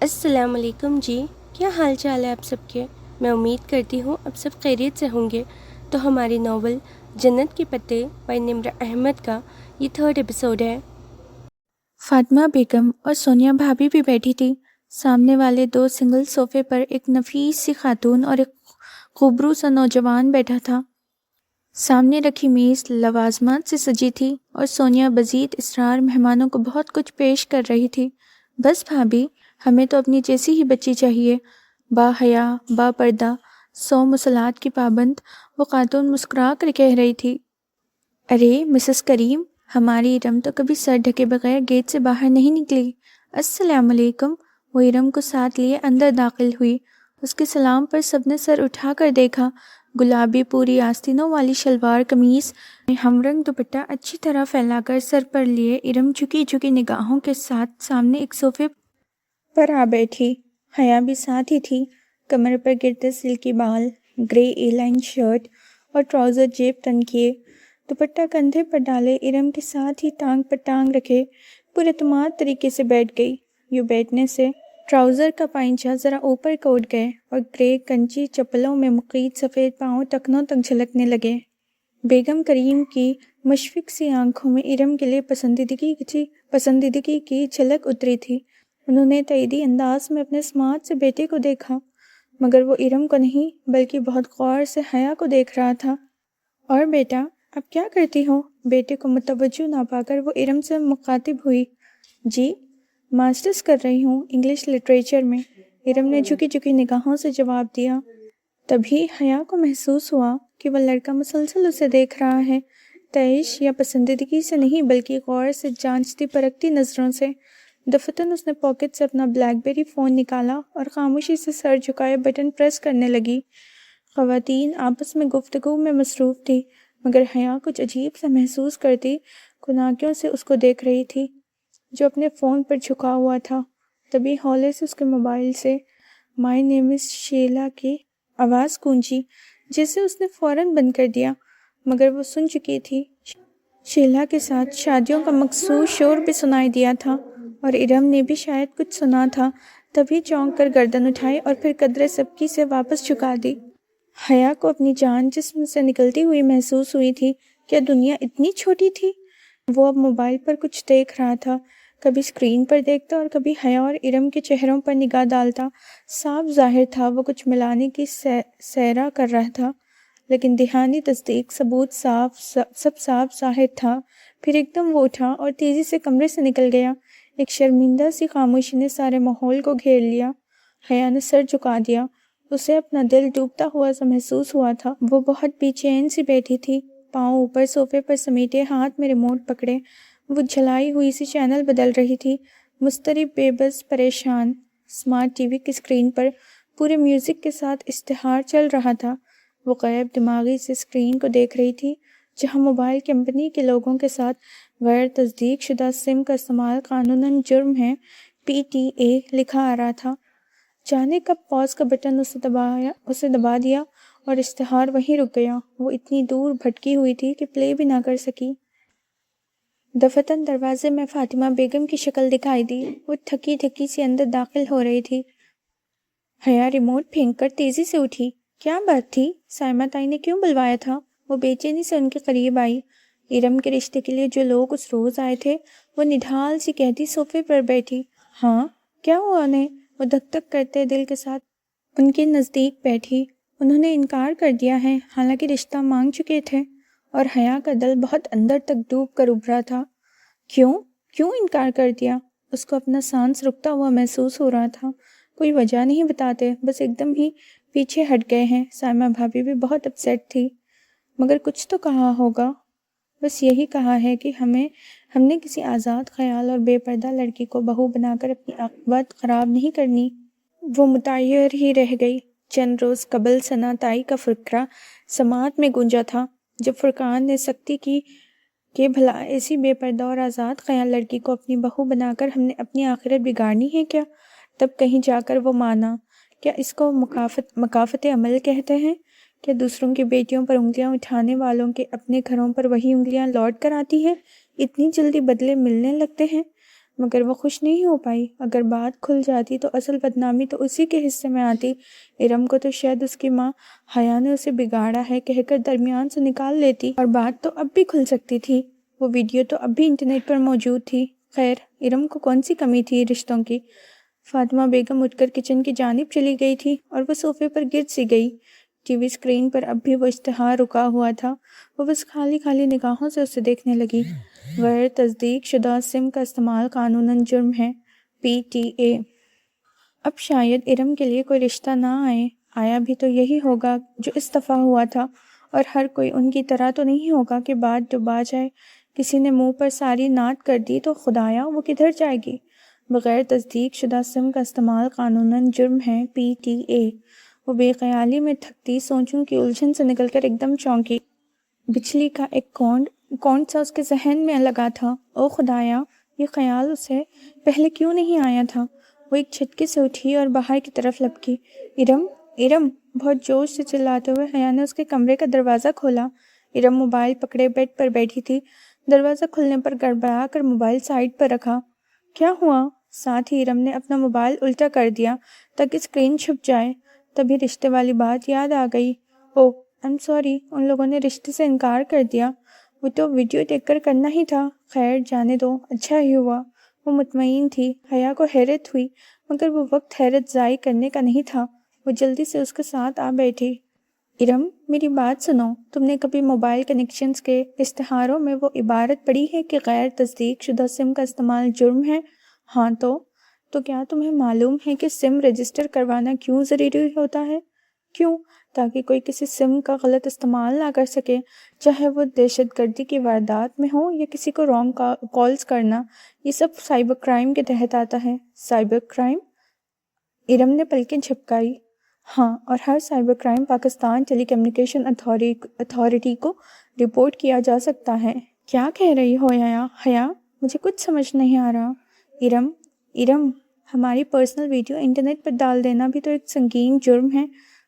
السلام علیکم جی، کیا حال چال ہے آپ سب کے؟ میں امید کرتی ہوں اب سب خیریت سے ہوں گے۔ تو ہماری ناول جنت کے پتے بائی نمرہ احمد کا یہ 3rd ایپیسوڈ ہے۔ فاطمہ بیگم اور سونیا بھابھی بھی بیٹھی تھی۔ سامنے والے 2 سنگل صوفے پر ایک نفیس سی خاتون اور ایک خوبرو سا نوجوان بیٹھا تھا۔ سامنے رکھی میز لوازمات سے سجی تھی اور سونیا بزید اصرار مہمانوں کو بہت کچھ پیش کر رہی تھی۔ بس بھابھی، ہمیں تو اپنی جیسی ہی بچی چاہیے، با حیا، با پردہ، 100 مصلات کی پابند، وہ خاتون مسکرا کر کہہ رہی تھی۔ ارے مسز کریم، ہماری ارم تو کبھی سر ڈھکے بغیر گیٹ سے باہر نہیں نکلی۔ السلام علیکم۔ وہ ارم کو ساتھ لیے اندر داخل ہوئی۔ اس کے سلام پر سب نے سر اٹھا کر دیکھا۔ گلابی پوری آستینوں والی شلوار قمیص میں ہم رنگ دوپٹہ اچھی طرح پھیلا کر سر پر لیے ارم جھکی جھکی نگاہوں کے ساتھ سامنے ایک صوفے پر آ بیٹھی۔ حیا بھی ساتھ ہی تھی۔ کمر پر گرتے silky ball, grey a line shirt اور ٹراؤزر جیب تن کیے، دوپٹہ کندھے پر ڈالے ارم کے ساتھ ہی ٹانگ پر ٹانگ رکھے پراعتماد طریقے سے بیٹھ گئی۔ یوں بیٹھنے سے ٹراؤزر کا پائنچہ ذرا اوپر کو اٹھ گئے اور گرے کنچی چپلوں میں مقید سفید پاؤں ٹکنوں تک جھلکنے لگے۔ بیگم کریم کی مشفق سی آنکھوں میں ارم کے لیے پسندیدگی کی جھلک اتری تھی۔ انہوں نے تائیدی انداز میں اپنے اسمارٹ سے بیٹے کو دیکھا، مگر وہ ارم کو نہیں بلکہ بہت غور سے حیا کو دیکھ رہا تھا۔ اور بیٹا، اب کیا کرتی ہو؟ بیٹے کو متوجہ نہ پا کر وہ ارم سے مخاطب ہوئی۔ جی، ماسٹرز کر رہی ہوں انگلش لٹریچر میں، ارم نے جھکی جھکی نگاہوں سے جواب دیا۔ تبھی حیا کو محسوس ہوا کہ وہ لڑکا مسلسل اسے دیکھ رہا ہے، تعیش یا پسندیدگی سے نہیں بلکہ غور سے جانچتی پرکھتی نظروں سے۔ دفتن اس نے پاکٹ سے اپنا بلیک بیری فون نکالا اور خاموشی سے سر جھکائے بٹن پریس کرنے لگی۔ خواتین آپس میں گفتگو میں مصروف تھی، مگر حیا کچھ عجیب سا محسوس کرتی کناکیوں سے اس کو دیکھ رہی تھی جو اپنے فون پر جھکا ہوا تھا۔ تبھی ہولے سے اس کے موبائل سے "مائی نیم از شیلا" کی آواز گونجی، جسے اس نے فوراً بند کر دیا، مگر وہ سن چکی تھی۔ شیلا کے ساتھ شادیوں کا مخصوص شور بھی سنائی دیا تھا اور ارم نے بھی شاید کچھ سنا تھا، تبھی چونک کر گردن اٹھائی اور پھر قدرے سبکی سے واپس جھکا دی۔ حیا کو اپنی جان جسم سے نکلتی ہوئی محسوس ہوئی تھی۔ کیا دنیا اتنی چھوٹی تھی؟ وہ اب موبائل پر کچھ دیکھ رہا تھا، کبھی اسکرین پر دیکھتا اور کبھی حیا اور ارم کے چہروں پر نگاہ ڈالتا۔ صاف ظاہر تھا وہ کچھ ملانے کی سیرا کر رہا تھا، لیکن دہانی تصدیق ثبوت سب صاف ظاہر تھا۔ پھر ایک دم وہ اٹھا اور تیزی سے کمرے سے نکل گیا۔ ایک شرمندہ سی خاموشی نے سارے ماحول کو گھیر لیا۔ حیا نے سر جھکا دیا، اسے اپنا دل ڈوبتا ہوا سا محسوس ہوا تھا۔ وہ بہت بے چین سی بیٹھی تھی، پاؤں اوپر صوفے پر سمیٹے، ہاتھ میں ریموٹ پکڑے۔ وہ جھلائی ہوئی سی چینل بدل رہی تھی، مضطرب، بے بس، پریشان۔ اسمارٹ ٹی وی کی اسکرین پر پورے میوزک کے ساتھ اشتہار چل رہا تھا۔ وہ غائب دماغی سے اسکرین کو دیکھ رہی تھی جہاں موبائل کمپنی کے لوگوں کے ساتھ غیر تصدیق شدہ سم کا استعمال قانوناً جرم ہے، PTA لکھا آ رہا تھا۔ جانے کب پاز کا بٹن اسے دبا دیا اور اشتہار وہیں رک گیا۔ وہ اتنی دور بھٹکی ہوئی تھی کہ پلے بھی نہ کر سکی۔ دفتن دروازے میں فاطمہ بیگم کی شکل دکھائی دی۔ وہ تھکی تھکی سی اندر داخل ہو رہی تھی۔ حیا ریموٹ پھینک کر تیزی سے اٹھی۔ کیا بات تھی؟ سائمہ تائی نے کیوں بلوایا تھا؟ وہ بے چینی سے ان کے قریب آئی۔ ارم کے رشتے کے لیے جو لوگ اس روز آئے تھے، وہ نڈھال سی کہتی صوفے پر بیٹھی۔ ہاں، کیا ہوا انہیں؟ وہ دھک دھک کرتے دل کے ساتھ ان کے نزدیک بیٹھی۔ انہوں نے انکار کر دیا ہے، حالانکہ رشتہ مانگ چکے تھے، اور حیا کا دل بہت اندر تک ڈوب کر ابھرا تھا۔ کیوں انکار کر دیا؟ اس کو اپنا سانس رکتا ہوا محسوس ہو رہا تھا۔ کوئی وجہ نہیں بتاتے، بس ایک دم ہی پیچھے ہٹ گئے ہیں۔ سائمہ بھابھی بھی بہت اپسیٹ تھی، مگر کچھ تو کہا ہوگا۔ بس یہی کہا ہے کہ ہم نے کسی آزاد خیال اور بے پردہ لڑکی کو بہو بنا کر اپنی عاقبت خراب نہیں کرنی۔ وہ متحیر ہی رہ گئی۔ چند روز قبل ثنا تائی کا فقرہ سماعت میں گونجا تھا، جب فرقان نے سختی کی کہ بھلا ایسی بے پردہ اور آزاد خیال لڑکی کو اپنی بہو بنا کر ہم نے اپنی آخرت بگاڑنی ہے کیا؟ تب کہیں جا کر وہ مانا، کیا اس کو مکافت عمل کہتے ہیں؟ کیا دوسروں کی بیٹیوں پر انگلیاں اٹھانے والوں کے اپنے گھروں پر وہی انگلیاں لوٹ کر آتی ہیں؟ اتنی جلدی بدلے ملنے لگتے ہیں؟ مگر وہ خوش نہیں ہو پائی۔ اگر بات کھل جاتی تو اصل بدنامی تو اسی کے حصے میں آتی۔ ارم کو تو شاید اس کی ماں حیا نے اسے بگاڑا ہے کہہ کر درمیان سے نکال لیتی اور بات تو اب بھی کھل سکتی تھی۔ وہ ویڈیو تو اب بھی انٹرنیٹ پر موجود تھی۔ خیر، ارم کو کون سی کمی تھی رشتوں کی؟ فاطمہ بیگم اٹھ کر کچن کی جانب چلی گئی تھی اور وہ صوفے پر گر سی گئی۔ ٹی وی اسکرین پر اب بھی وہ اشتہار رکا ہوا تھا۔ وہ بس خالی خالی نگاہوں سے اسے دیکھنے لگی۔ غیر تصدیق شدہ سم کا استعمال قانوناً جرم ہے۔ PTA۔ اب شاید ارم کے لیے کوئی رشتہ نہ آئے۔ آیا بھی تو یہی ہوگا جو اس دفعہ ہوا تھا، اور ہر کوئی ان کی طرح تو نہیں ہوگا کہ بات ڈبا جائے۔ کسی نے منہ پر ساری نعت کر دی تو خدایا وہ کدھر جائے گی؟ بغیر تصدیق شدہ سم کا استعمال قانوناً جرم ہے۔ PTA۔ وہ بے خیالی میں تھکتی سوچوں کی الجھن سے نکل کر ایک دم چونکی۔ بجلی کا ایک کونڈ سا اس کے ذہن میں لگا تھا۔ او خدایا، یہ خیال اسے پہلے کیوں نہیں آیا تھا؟ وہ ایک جھٹکے سے اٹھی اور باہر کی طرف لپکی۔ ارم، ارم! بہت جوش سے چلاتے ہوئے حیا نے اس کے کمرے کا دروازہ کھولا۔ ارم موبائل پکڑے بیڈ پر بیٹھی تھی۔ دروازہ کھلنے پر گڑبڑا کر موبائل سائیڈ پر رکھا۔ کیا ہوا؟ ساتھ ہی ارم نے اپنا موبائل الٹا کر دیا تاکہ اسکرین چھپ جائے۔ تبھی رشتے والی بات یاد آ گئی۔ او I'm sorry، ان لوگوں نے رشتے سے انکار کر دیا۔ وہ تو ویڈیو دیکھ کر کرنا ہی تھا۔ خیر جانے دو، اچھا ہی ہوا۔ وہ مطمئن تھی۔ حیا کو حیرت ہوئی، مگر وہ وقت حیرت ضائع کرنے کا نہیں تھا۔ وہ جلدی سے اس کے ساتھ آ بیٹھی۔ ارم، میری بات سنو، تم نے کبھی موبائل کنیکشنز کے اشتہاروں میں وہ عبارت پڑھی ہے کہ غیر تصدیق شدہ سم کا استعمال جرم ہے؟ ہاں تو کیا تمہیں معلوم ہے کہ سم رجسٹر کروانا کیوں ضروری ہوتا ہے؟ کیوں؟ تاکہ کوئی کسی سم کا غلط استعمال نہ کر سکے، چاہے وہ دہشت گردی کی واردات میں ہو یا کسی کو رانگ کالز کرنا۔ یہ سب سائبر کرائم کے تحت آتا ہے۔ Cyber crime? ارم نے پلکیں جھپکائی۔ ہاں، اور ہر سائبر کرائم پاکستان ٹیلی کمیونیکیشن اتھارٹی کو رپورٹ کیا جا سکتا ہے۔ کیا کہہ رہی ہو حیا؟ مجھے کچھ سمجھ نہیں آ رہا۔ ارم، ہماری پرسنل ویڈیو انٹرنیٹ پر ڈال دینا بھی تو ایک سنگین جرم ہے۔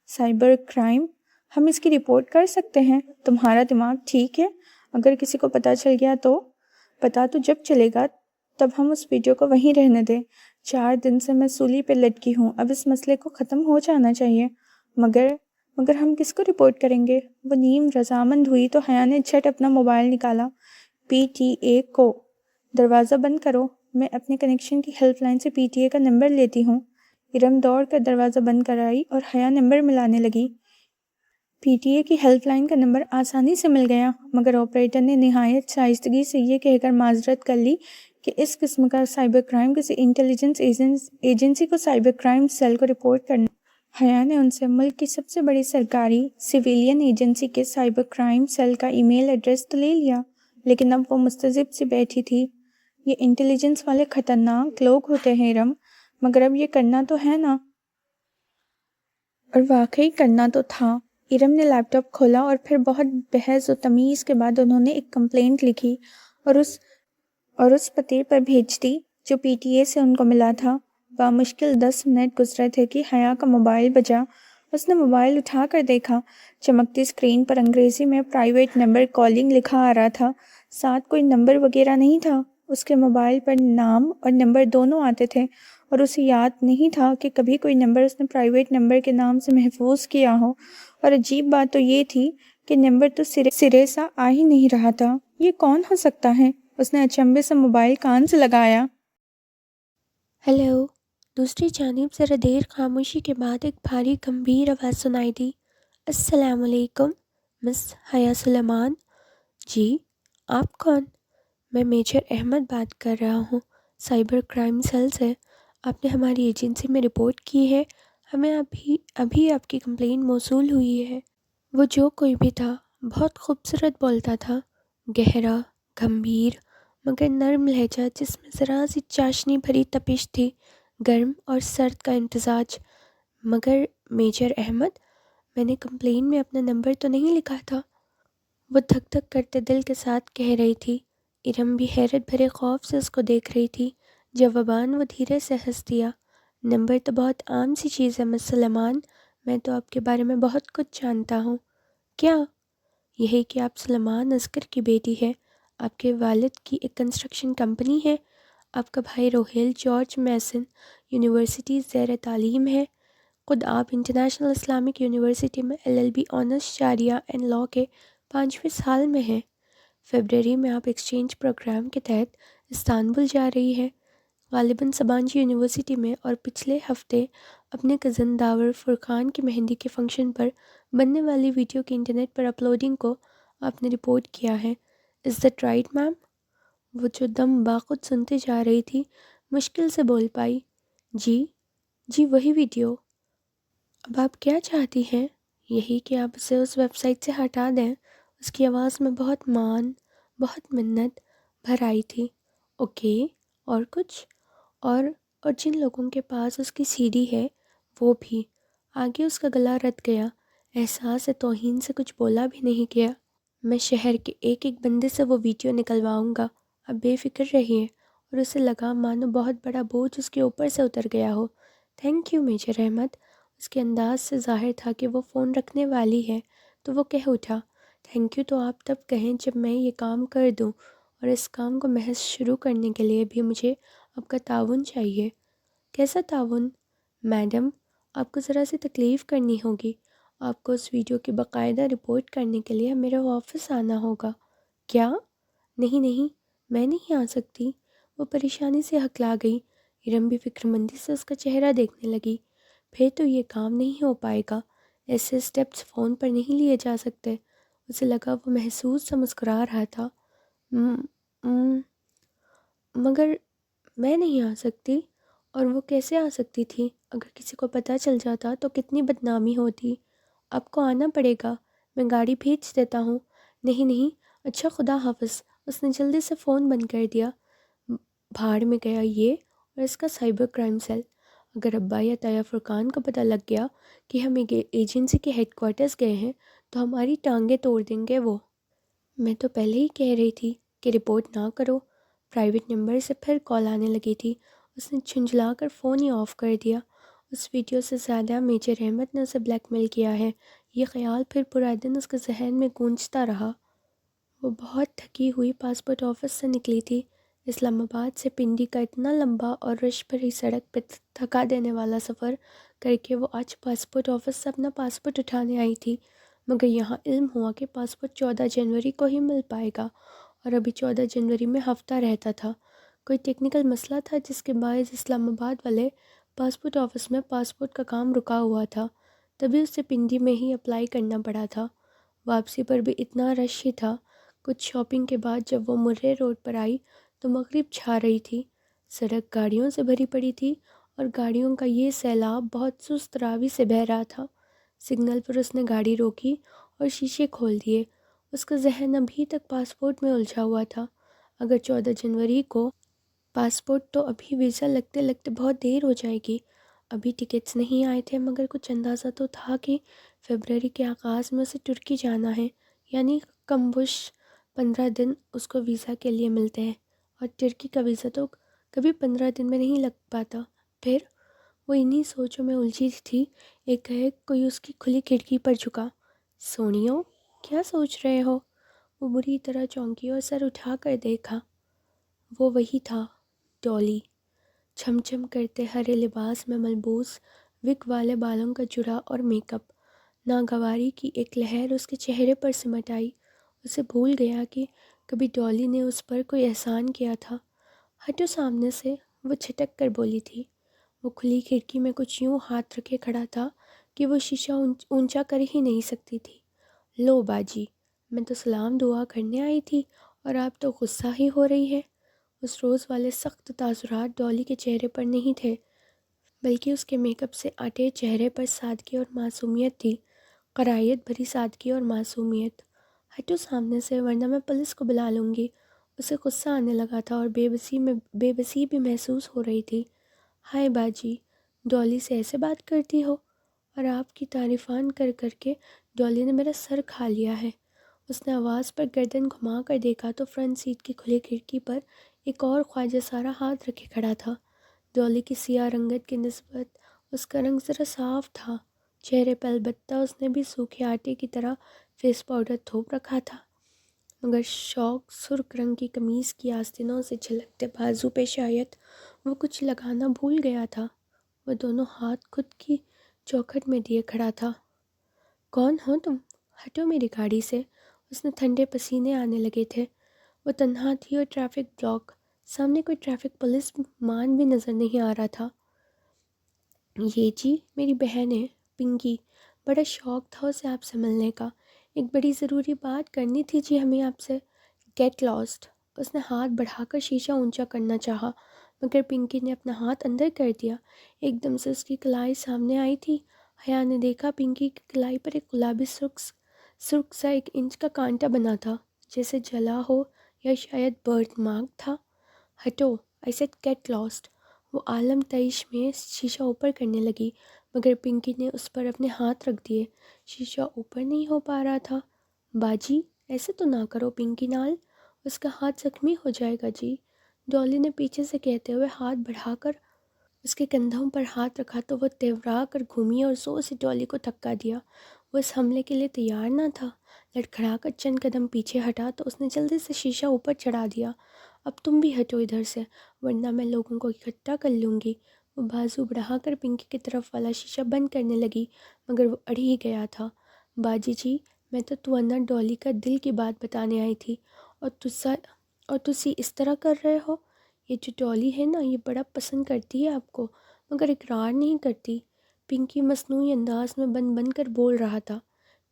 سائبر کرائم، ہم اس کی رپورٹ کر سکتے ہیں۔ تمہارا دماغ ٹھیک ہے؟ اگر کسی کو پتہ چل گیا تو؟ پتہ تو جب چلے گا تب ہم اس ویڈیو کو وہیں رہنے دیں۔ 4 دن سے میں سولی پہ لٹکی ہوں، اب اس مسئلے کو ختم ہو جانا چاہیے۔ مگر ہم کس کو رپورٹ کریں گے؟ وہ نیم رضامند ہوئی تو حیا نے جھٹ اپنا موبائل نکالا۔ PTA کو۔ دروازہ بند کرو، میں اپنے کنیکشن کی ہیلپ لائن سے PTA کا نمبر لیتی ہوں۔ ارم دوڑ کر دروازہ بند کرائی اور حیا نمبر ملانے لگی۔ PTA کی ہیلپ لائن کا نمبر آسانی سے مل گیا، مگر آپریٹر نے نہایت شائستگی سے یہ کہہ کر معذرت کر لی کہ اس قسم کا سائبر کرائم کسی انٹیلیجنس ایجنسی کو سائبر کرائم سیل کو رپورٹ کرنا۔ حیا نے ان سے ملک کی سب سے بڑی سرکاری سویلین ایجنسی کے سائبر کرائم سیل کا ای میل ایڈریس تو لے لیا، لیکن اب وہ مستذب سی بیٹھی تھی۔ یہ انٹیلیجنس والے خطرناک لوگ ہوتے ہیں ارم، مگر اب یہ کرنا تو ہے نا؟ اور واقعی کرنا تو تھا۔ ارم نے لیپ ٹاپ کھولا اور پھر بہت بحث و تمیز کے بعد انہوں نے ایک کمپلینٹ لکھی اور اس پتے پر بھیج دی جو PTA سے ان کو ملا تھا۔ بامشکل 10 منٹ گزرے تھے کہ حیا کا موبائل بجا۔ اس نے موبائل اٹھا کر دیکھا۔ چمکتی اسکرین پر انگریزی میں پرائیویٹ نمبر کالنگ لکھا آ رہا تھا، ساتھ کوئی نمبر وغیرہ نہیں تھا۔ اس کے موبائل پر نام اور نمبر دونوں آتے تھے اور اسے یاد نہیں تھا کہ کبھی کوئی نمبر اس نے پرائیویٹ نمبر کے نام سے محفوظ کیا ہو، اور عجیب بات تو یہ تھی کہ نمبر تو سرے سا آ ہی نہیں رہا تھا۔ یہ کون ہو سکتا ہے؟ اس نے اچنبھے سے موبائل کان سے لگایا۔ ہیلو۔ دوسری جانب ذرا دیر خاموشی کے بعد ایک بھاری گمبھیر آواز سنائی دی۔ السلام علیکم، مس حیا سلیمان۔ جی، آپ کون؟ میں میجر احمد بات کر رہا ہوں، سائبر کرائم سیل سے۔ آپ نے ہماری ایجنسی میں رپورٹ کی ہے، ہمیں ابھی آپ کی کمپلین موصول ہوئی ہے۔ وہ جو کوئی بھی تھا بہت خوبصورت بولتا تھا، گہرا، گمبھیر مگر نرم لہجہ جس میں ذرا سی چاشنی بھری تپش تھی، گرم اور سرد کا امتزاج۔ مگر میجر احمد، میں نے کمپلین میں اپنا نمبر تو نہیں لکھا تھا، وہ دھک دھک کرتے دل کے ساتھ کہہ رہی تھی۔ ارم بھی حیرت بھرے خوف سے اس کو دیکھ رہی تھی۔ جواباً وہ دھیرے سے ہنس دیا۔ نمبر تو بہت عام سی چیز ہے مس سلیمان، میں تو آپ کے بارے میں بہت کچھ جانتا ہوں۔ کیا؟ یہی کہ آپ سلیمان اصغر کی بیٹی ہے، آپ کے والد کی ایک کنسٹرکشن کمپنی ہے، آپ کا بھائی روہیل جارج میسن یونیورسٹی زیر تعلیم ہے۔ خود آپ انٹرنیشنل اسلامک یونیورسٹی میں LLB آنرس شاریہ اینڈ لاء کے 5ویں سال میں ہیں۔ فیبرری میں آپ ایکسچینج پروگرام کے تحت استنبول جا رہی ہیں، غالباً سبانجی یونیورسٹی میں، اور پچھلے ہفتے اپنے کزن داور فرقان کی مہندی کے فنکشن پر بننے والی ویڈیو کی انٹرنیٹ پر اپلوڈنگ کو آپ نے رپورٹ کیا ہے۔ Is that right ma'am? وہ جو دم باخود سنتے جا رہی تھی مشکل سے بول پائی۔ جی وہی ویڈیو۔ اب آپ کیا چاہتی ہیں؟ یہی کہ آپ اسے اس ویب سائٹ سے ہٹا دیں۔ اس کی آواز میں بہت منت بھر آئی تھی۔ اوکے، اور کچھ؟ اور جن لوگوں کے پاس اس کی CD ہے وہ بھی۔ آگے اس کا گلا رت گیا، احساس توہین سے کچھ بولا بھی نہیں گیا۔ میں شہر کے ایک بندے سے وہ ویڈیو نکلواؤں گا، اب بے فکر رہیے۔ اور اسے لگا مانو بہت بڑا بوجھ اس کے اوپر سے اتر گیا ہو۔ Thank you major Ahmed. اس کے انداز سے ظاہر تھا کہ وہ فون رکھنے والی ہے، تو وہ کہہ اٹھا، تھینک یو تو آپ تب کہیں جب میں یہ کام کر دوں، اور اس کام کو محض شروع کرنے کے لیے بھی مجھے آپ کا تعاون چاہیے۔ کیسا تعاون؟ میڈم، آپ کو ذرا سی تکلیف کرنی ہوگی۔ آپ کو اس ویڈیو کی باقاعدہ رپورٹ کرنے کے لیے میرے آفس آنا ہوگا۔ کیا؟ نہیں، میں نہیں آ سکتی۔ وہ پریشانی سے ہکلا گئی۔ ارم بھی فکرمندی سے اس کا چہرہ دیکھنے لگی۔ پھر تو یہ کام نہیں ہو پائے گا، ایسے اسٹیپس فون پر نہیں لیے جا سکتے۔ اسے لگا وہ محسوس سا مسکرا رہا تھا۔ مگر میں نہیں آ سکتی۔ اور وہ کیسے آ سکتی تھی؟ اگر کسی کو پتہ چل جاتا تو کتنی بدنامی ہوتی۔ آپ کو آنا پڑے گا، میں گاڑی بھیج دیتا ہوں۔ نہیں، اچھا خدا حافظ۔ اس نے جلدی سے فون بند کر دیا۔ بھاڑ میں گیا یہ اور اس کا سائبر کرائم سیل۔ اگر ابا یا تایا فرقان کو پتہ لگ گیا کہ ہم ایک ایجنسی کے ہیڈ کوارٹرز گئے ہیں تو ہماری ٹانگیں توڑ دیں گے وہ۔ میں تو پہلے ہی کہہ رہی تھی کہ رپورٹ نہ کرو۔ پرائیویٹ نمبر سے پھر کال آنے لگی تھی۔ اس نے جھنجھلا کر فون ہی آف کر دیا۔ اس ویڈیو سے زیادہ میجر احمد نے اسے بلیک میل کیا ہے، یہ خیال پھر پورا دن اس کے ذہن میں گونجتا رہا۔ وہ بہت تھکی ہوئی پاسپورٹ آفس سے نکلی تھی۔ اسلام آباد سے پنڈی کا اتنا لمبا اور رش بھری سڑک پہ تھکا دینے والا سفر کر کے وہ آج پاسپورٹ آفس سے اپنا پاسپورٹ اٹھانے آئی تھی، مگر یہاں علم ہوا کہ پاسپورٹ 14 جنوری کو ہی مل پائے گا، اور ابھی 14 جنوری میں ہفتہ رہتا تھا۔ کوئی ٹیکنیکل مسئلہ تھا جس کے باعث اسلام آباد والے پاسپورٹ آفس میں پاسپورٹ کا کام رکا ہوا تھا، تبھی اسے پنڈی میں ہی اپلائی کرنا پڑا تھا۔ واپسی پر بھی اتنا رش ہی تھا۔ کچھ شاپنگ کے بعد جب وہ مرے روڈ پر آئی تو مغرب چھا رہی تھی۔ سڑک گاڑیوں سے بھری پڑی تھی اور گاڑیوں کا یہ سیلاب بہت سست راوی سے بہہ رہا تھا۔ سگنل پر اس نے گاڑی روکی اور شیشے کھول دیے۔ اس کا ذہن ابھی تک پاسپورٹ میں الجھا ہوا تھا۔ اگر 14 جنوری کو پاسپورٹ تو ابھی ویزا لگتے لگتے بہت دیر ہو جائے گی۔ ابھی ٹکٹس نہیں آئے تھے، مگر کچھ اندازہ تو تھا کہ فیبرری کے آغاز میں اسے ترکی جانا ہے، یعنی کم بش 15 دن اس کو ویزا کے لیے ملتے ہیں، اور ترکی کا ویزا تو کبھی 15 دن میں نہیں لگ پاتا۔ پھر وہ انہی سوچوں میں الجھی تھی، ایک کوئی اس کی کھلی کھڑکی پر جھکا۔ سونیو، کیا سوچ رہے ہو؟ وہ بری طرح چونکی اور سر اٹھا کر دیکھا۔ وہ وہی تھا، ڈولی، چھم چھم کرتے ہرے لباس میں ملبوس، وگ والے بالوں کا جڑا اور میک اپ۔ ناگواری کی ایک لہر اس کے چہرے پر سمٹ آئی۔ اسے بھول گیا کہ کبھی ڈولی نے اس پر کوئی احسان کیا تھا۔ ہٹو سامنے سے، وہ چھٹک کر بولی تھی۔ وہ کھلی کھڑکی میں کچھ یوں ہاتھ رکھے کھڑا تھا کہ وہ شیشہ اونچا کر ہی نہیں سکتی تھی۔ لو باجی، میں تو سلام دعا کرنے آئی تھی اور آپ تو غصہ ہی ہو رہی ہے۔ اس روز والے سخت تاثرات ڈولی کے چہرے پر نہیں تھے، بلکہ اس کے میک اپ سے آٹے چہرے پر سادگی اور معصومیت تھی، قرائت بھری سادگی اور معصومیت۔ ہٹو سامنے سے، ورنہ میں پولیس کو بلا لوں گی۔ اسے غصہ آنے لگا تھا اور بے بسی بھی محسوس ہو رہی تھی۔ ہائے باجی، ڈولی سے ایسے بات کرتی ہو؟ اور آپ کی تعریفان کر کر کے ڈولی نے میرا سر کھا لیا ہے۔ اس نے آواز پر گردن گھما کر دیکھا تو فرنٹ سیٹ کی کھلی کھڑکی پر ایک اور خواجہ سارا ہاتھ رکھے کھڑا تھا۔ ڈولی کی سیاہ رنگت کی نسبت اس کا رنگ ذرا صاف تھا۔ چہرے پہ البتہ اس نے بھی سوکھے آٹے کی طرح فیس پاؤڈر تھوپ رکھا تھا۔ مگر شوق سرخ رنگ کی قمیص کی آستینوں سے جھلکتے بازو پہ شاید وہ کچھ لگانا بھول گیا تھا۔ وہ دونوں ہاتھ خود کی چوکھٹ میں دیے کھڑا تھا۔ کون ہو تم؟ ہٹو میری گاڑی سے۔ اس نے ٹھنڈے پسینے آنے لگے تھے۔ وہ تنہا تھی اور ٹریفک بلاک، سامنے کوئی ٹریفک پولیس مان بھی نظر نہیں آ رہا تھا۔ یہ جی میری بہن ہے پنکی، بڑا شوق تھا اسے آپ سے ملنے کا، ایک بڑی ضروری بات کرنی تھی جی ہمیں آپ سے۔ Get last. اس نے ہاتھ بڑھا کر شیشہ اونچا کرنا چاہا مگر پنکی نے اپنا ہاتھ اندر کر دیا۔ ایک دم سے اس کی کلائی سامنے آئی تھی۔ حیا نے دیکھا پنکی کی کلائی پر ایک گلابی سرخ سا 1 انچ کا کانٹا بنا تھا، جیسے جلا ہو یا شاید برن مارک تھا۔ ہٹو، آئی سیڈ گیٹ لاسٹ۔ وہ عالم تعیش میں شیشہ اوپر کرنے لگی مگر پنکی نے اس پر اپنے ہاتھ رکھ دیے۔ شیشہ اوپر نہیں ہو پا رہا تھا۔ باجی ایسے تو نہ کرو پنکی نال، اس کا ہاتھ زخمی ہو جائے گا جی۔ ڈالی نے پیچھے سے کہتے ہوئے ہاتھ بڑھا کر اس کے کندھوں پر ہاتھ رکھا تو وہ تیورا کر گھومی اور زور سے ڈالی کو دھکا دیا۔ وہ اس حملے کے لیے تیار نہ تھا۔ لڑکھڑا کر چند قدم پیچھے ہٹا تو اس نے جلدی سے شیشہ اوپر چڑھا دیا۔ اب تم بھی ہٹو ادھر سے ورنہ میں لوگوں کو اکٹھا کر لوں گی۔ وہ بازو بڑھا کر پنکی کی طرف والا شیشہ بند کرنے لگی مگر وہ اڑ ہی گیا تھا۔ باجی جی میں تو توانا ڈالی کا دل کی بات بتانے آئی تھی اور تسی اس طرح کر رہے ہو۔ یہ جو ڈالی ہے نا یہ بڑا پسند کرتی ہے آپ کو مگر اقرار نہیں کرتی۔ پنکی مصنوعی انداز میں بن کر بول رہا تھا۔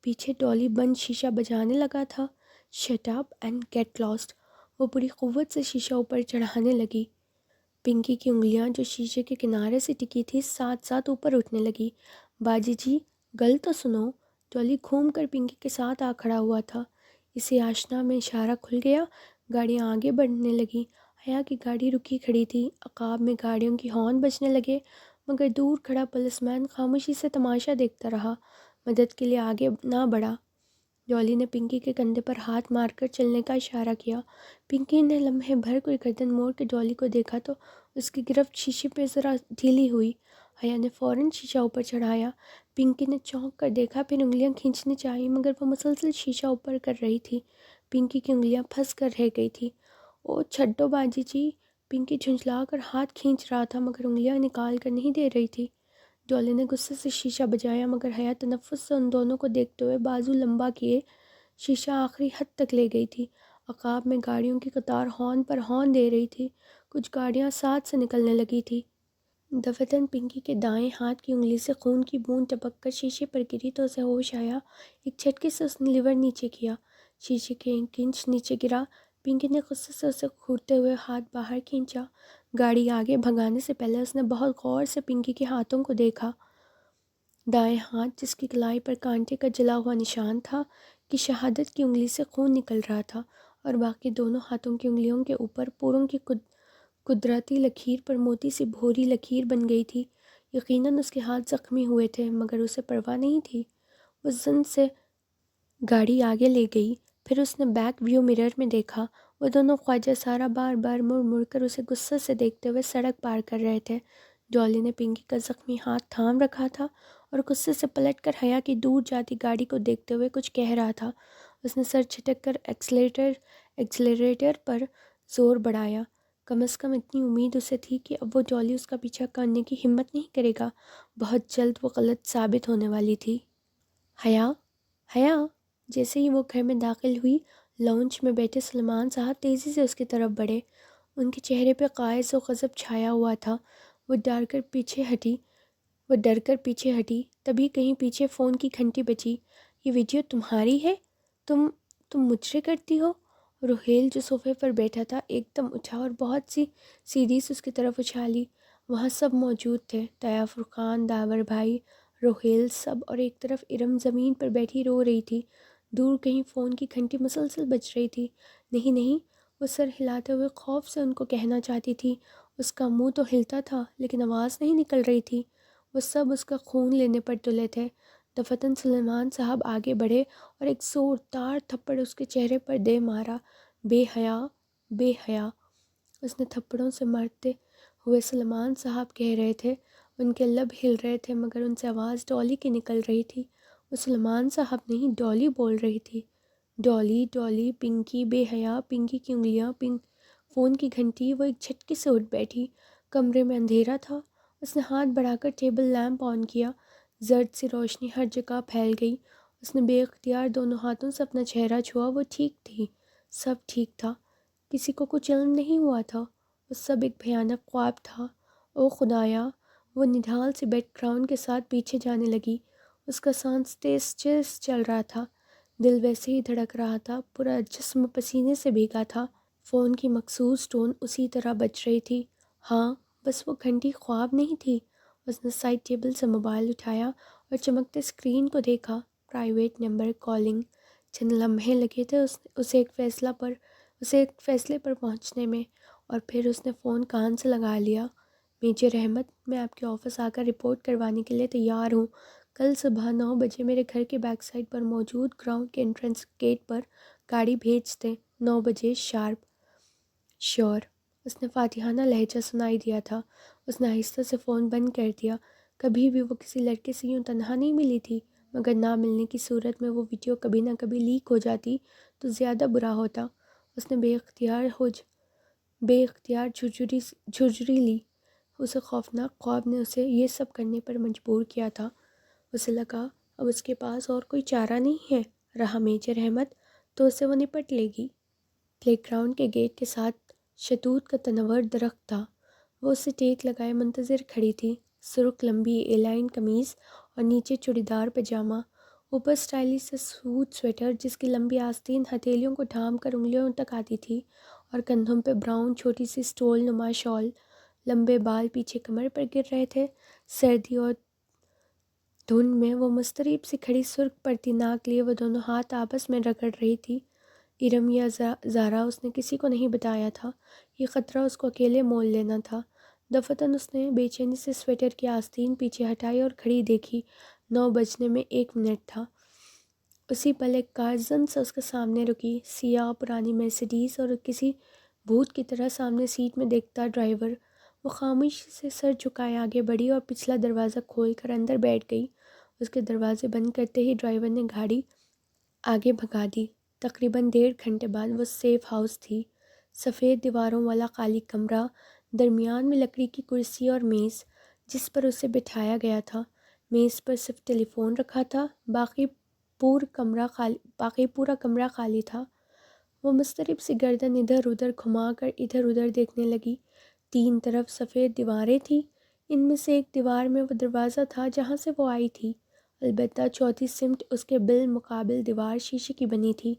پیچھے ڈالی بند شیشہ بجانے لگا تھا۔ Shut up and get lost. وہ بڑی قوت سے شیشہ اوپر چڑھانے لگی۔ پنکی کی انگلیاں جو شیشے کے کنارے سے ٹکی تھی ساتھ ساتھ اوپر اٹھنے لگی۔ باجی جی گل تو سنو۔ ڈالی گھوم کر پنکی کے ساتھ آ کھڑا ہوا تھا۔ اسی آشنا میں اشارہ کھل گیا، گاڑیاں آگے بڑھنے لگیں۔ حیا کی گاڑی رکی کھڑی تھی، عقاب میں گاڑیوں کی ہارن بجنے لگے مگر دور کھڑا پولیس مین خاموشی سے تماشا دیکھتا رہا، مدد کے لیے آگے نہ بڑھا۔ ڈالی نے پنکی کے کندھے پر ہاتھ مار کر چلنے کا اشارہ کیا۔ پنکی نے لمحے بھر کوئی گردن موڑ کے ڈالی کو دیکھا تو اس کی گرفت شیشے پہ ذرا ڈھیلی ہوئی۔ حیا نے فوراً شیشہ اوپر چڑھایا۔ پنکی نے چونک کر دیکھا، پھر انگلیاں کھینچنی چاہی مگر وہ مسلسل شیشہ اوپر کر رہی تھی۔ پنکی کی انگلیاں پھنس کر رہ گئی تھی۔ او چھڈو باجی جی۔ پنکی جھنجھلا کر ہاتھ کھینچ رہا تھا مگر انگلیاں نکال کر نہیں دے رہی تھی۔ ڈالی نے غصے سے شیشہ بجایا مگر حیا تنفس سے ان دونوں کو دیکھتے ہوئے بازو لمبا کیے شیشہ آخری حد تک لے گئی تھی۔ عقاب میں گاڑیوں کی قطار ہارن پر ہارن دے رہی تھی، کچھ گاڑیاں ساتھ سے نکلنے لگی تھی۔ دفتن پنکی کے دائیں ہاتھ کی انگلی سے خون کی بوند ٹپک کر شیشے پر گری تو اسے ہوش آیا۔ ایک جھٹکے سے اس نے لیور نیچے کیا، شیشے کے 1 انچ نیچے گرا۔ پنکی نے غصے سے اسے گھورتے ہوئے ہاتھ باہر کھینچا۔ گاڑی آگے بھگانے سے پہلے اس نے بہت غور سے پنکی کے ہاتھوں کو دیکھا۔ دائیں ہاتھ جس کی کلائی پر کانٹے کا جلا ہوا نشان تھا کی شہادت کی انگلی سے خون نکل رہا تھا اور باقی دونوں ہاتھوں کی انگلیوں کے اوپر پوروں کی قدرتی لکیر پر موتی سی بھوری لکیر بن گئی تھی۔ یقیناً اس کے ہاتھ زخمی ہوئے تھے مگر اسے پرواہ نہیں تھی۔ وہ زن سے گاڑی آگے لے گئی، پھر اس نے بیک ویو مرر میں دیکھا۔ وہ دونوں خواجہ سارا بار بار مڑ مڑ کر اسے غصے سے دیکھتے ہوئے سڑک پار کر رہے تھے۔ ڈالی نے پنکی کا زخمی ہاتھ تھام رکھا تھا اور غصے سے پلٹ کر حیا کی دور جاتی گاڑی کو دیکھتے ہوئے کچھ کہہ رہا تھا۔ اس نے سر جھٹک کر ایکسلریٹر پر زور بڑھایا۔ کم از کم اتنی امید اسے تھی کہ اب وہ ڈالی اس کا پیچھا کرنے کی ہمت نہیں کرے گا۔ بہت جلد وہ غلط ثابت ہونے والی تھی۔ حیا، حیا۔ جیسے ہی وہ گھر میں داخل ہوئی، لاؤنج میں بیٹھے سلمان صاحب تیزی سے اس کی طرف بڑھے۔ ان کے چہرے پہ غائز و غضب چھایا ہوا تھا۔ وہ ڈر کر پیچھے ہٹی، تبھی کہیں پیچھے فون کی گھنٹی بجی۔ یہ ویڈیو تمہاری ہے؟ تم مجھے کرتی ہو؟ روہیل جو صوفے پر بیٹھا تھا ایک دم اٹھا اور بہت سی سیڑھی سے اس کی طرف اچھالی۔ وہاں سب موجود تھے، طیٰ فرقان، داور بھائی، روہیل، سب، اور ایک طرف ارم زمین پر بیٹھی رو رہی تھی۔ دور کہیں فون کی گھنٹی مسلسل بج رہی تھی۔ نہیں نہیں، وہ سر ہلاتے ہوئے خوف سے ان کو کہنا چاہتی تھی۔ اس کا منہ تو ہلتا تھا لیکن آواز نہیں نکل رہی تھی۔ وہ سب اس کا خون لینے پر تلے تھے۔ دفتن سلمان صاحب آگے بڑھے اور ایک زوردار تھپڑ اس کے چہرے پر دے مارا۔ بے حیا، بے حیا۔ اس نے تھپڑوں سے مارتے ہوئے سلمان صاحب کہہ رہے تھے، ان کے لب ہل رہے تھے مگر ان سے آواز ڈالی کی نکل رہی تھی۔ وہ سلمان صاحب نہیں ڈالی بول رہی تھی۔ ڈالی ڈالی، پنکی بے حیا، پنکی کی انگلیاں، فون کی گھنٹی۔ وہ ایک جھٹکے سے اٹھ بیٹھی۔ کمرے میں اندھیرا تھا۔ اس نے ہاتھ بڑھا کر ٹیبل لیمپ آن کیا۔ زرد سی روشنی ہر جگہ پھیل گئی۔ اس نے بے اختیار دونوں ہاتھوں سے اپنا چہرہ چھوا۔ وہ ٹھیک تھی، سب ٹھیک تھا، کسی کو کچھ علم نہیں ہوا تھا۔ وہ سب ایک بھیانک خواب تھا۔ او خدایا! وہ نڈھال سے بیک گراؤنڈ کے ساتھ پیچھے جانے لگی۔ اس کا سانس تیز چل رہا تھا، دل ویسے ہی دھڑک رہا تھا، پورا جسم پسینے سے بھیگا تھا۔ فون کی مخصوص ٹون اسی طرح بج رہی تھی۔ ہاں، بس وہ گھنٹی خواب نہیں تھی۔ اس نے سائڈ ٹیبل سے موبائل اٹھایا اور چمکتے اسکرین کو دیکھا۔ Private number calling. چند لمحے لگے تھے اسے ایک فیصلے پر پہنچنے میں، اور پھر اس نے فون کان سے لگا لیا۔ میجر احمد، میں آپ کے آفس آ کر رپورٹ کروانے کے لیے تیار ہوں۔ کل صبح 9 بجے میرے گھر کے بیک سائڈ پر موجود گراؤنڈ کے انٹرنس گیٹ پر گاڑی بھیج دیں۔ 9 بجے شارپ۔ شور۔ اس نے فاتحانہ لہجہ سنائی دیا تھا۔ اس نے آہستہ سے فون بند کر دیا۔ کبھی بھی وہ کسی لڑکے سے یوں تنہا نہیں ملی تھی، مگر نہ ملنے کی صورت میں وہ ویڈیو کبھی نہ کبھی لیک ہو جاتی تو زیادہ برا ہوتا۔ اس نے بے اختیار جھرجھری لی۔ اسے خوفناک خواب نے اسے یہ سب کرنے پر مجبور کیا تھا۔ اسے لگا اب اس کے پاس اور کوئی چارہ نہیں ہے۔ رہا میجر احمد تو اسے وہ نپٹ لے گی۔ پلے گراؤنڈ کے گیٹ کے ساتھ شتوت کا تنور درخت تھا۔ وہ اسے ٹیک لگائے منتظر کھڑی تھی۔ سرخ لمبی اے لائن قمیض اور نیچے چوڑی دار پاجامہ، اوپر اسٹائلش سے سوٹ سویٹر جس کی لمبی آستین ہتھیلیوں کو ڈھانپ کر انگلیوں تک آتی تھی، اور کندھوں پہ براؤن چھوٹی سی سٹول نما شال۔ لمبے بال پیچھے کمر پر گر رہے تھے۔ سردی اور دھند میں وہ مضطرب سی کھڑی، سرخ پڑتی ناک لیے وہ دونوں ہاتھ آپس میں رگڑ رہی تھی۔ ارم یا زارا اس نے کسی کو نہیں بتایا تھا۔ یہ خطرہ اس کو اکیلے مول لینا تھا۔ دفتن اس نے بے چینی سے سویٹر کی آستین پیچھے ہٹائی اور گھڑی دیکھی۔ 9 بجنے میں 1 منٹ تھا۔ اسی پل ایک کار زن سے اس کے سامنے رکی۔ سیاہ پرانی مرسیڈیز، اور کسی بھوت کی طرح سامنے سیٹ میں دیکھتا ڈرائیور۔ وہ خاموشی سے سر جھکائے آگے بڑھی اور پچھلا دروازہ کھول کر اندر بیٹھ گئی۔ اس کے دروازے بند کرتے ہی ڈرائیور نے گاڑی آگے بھگا دی۔ تقریباً 1.5 گھنٹے بعد وہ سیف ہاؤس تھی۔ سفید دیواروں والا خالی کمرہ، درمیان میں لکڑی کی کرسی اور میز جس پر اسے بٹھایا گیا تھا۔ میز پر صرف ٹیلی فون رکھا تھا، باقی پورا کمرہ خالی تھا۔ وہ مضطرب سی گردن ادھر ادھر گھما کر ادھر ادھر دیکھنے لگی۔ 3 طرف سفید دیواریں تھیں۔ ان میں سے ایک دیوار میں وہ دروازہ تھا جہاں سے وہ آئی تھی، البتہ چوتھی سمت اس کے بالمقابل دیوار شیشے کی بنی تھی۔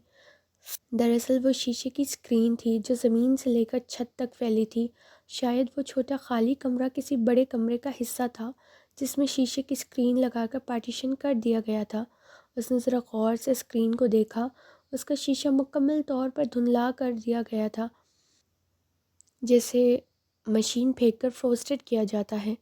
دراصل وہ شیشے کی اسکرین تھی جو زمین سے لے کر چھت تک پھیلی تھی۔ شاید وہ چھوٹا خالی کمرہ کسی بڑے کمرے کا حصہ تھا جس میں شیشے کی اسکرین لگا کر پارٹیشن کر دیا گیا تھا۔ اس نے ذرا غور سے اسکرین کو دیکھا۔ اس کا شیشہ مکمل طور پر دھندلا کر دیا گیا تھا، جیسے مشین پھینک کر فروسٹڈ کیا جاتا ہے۔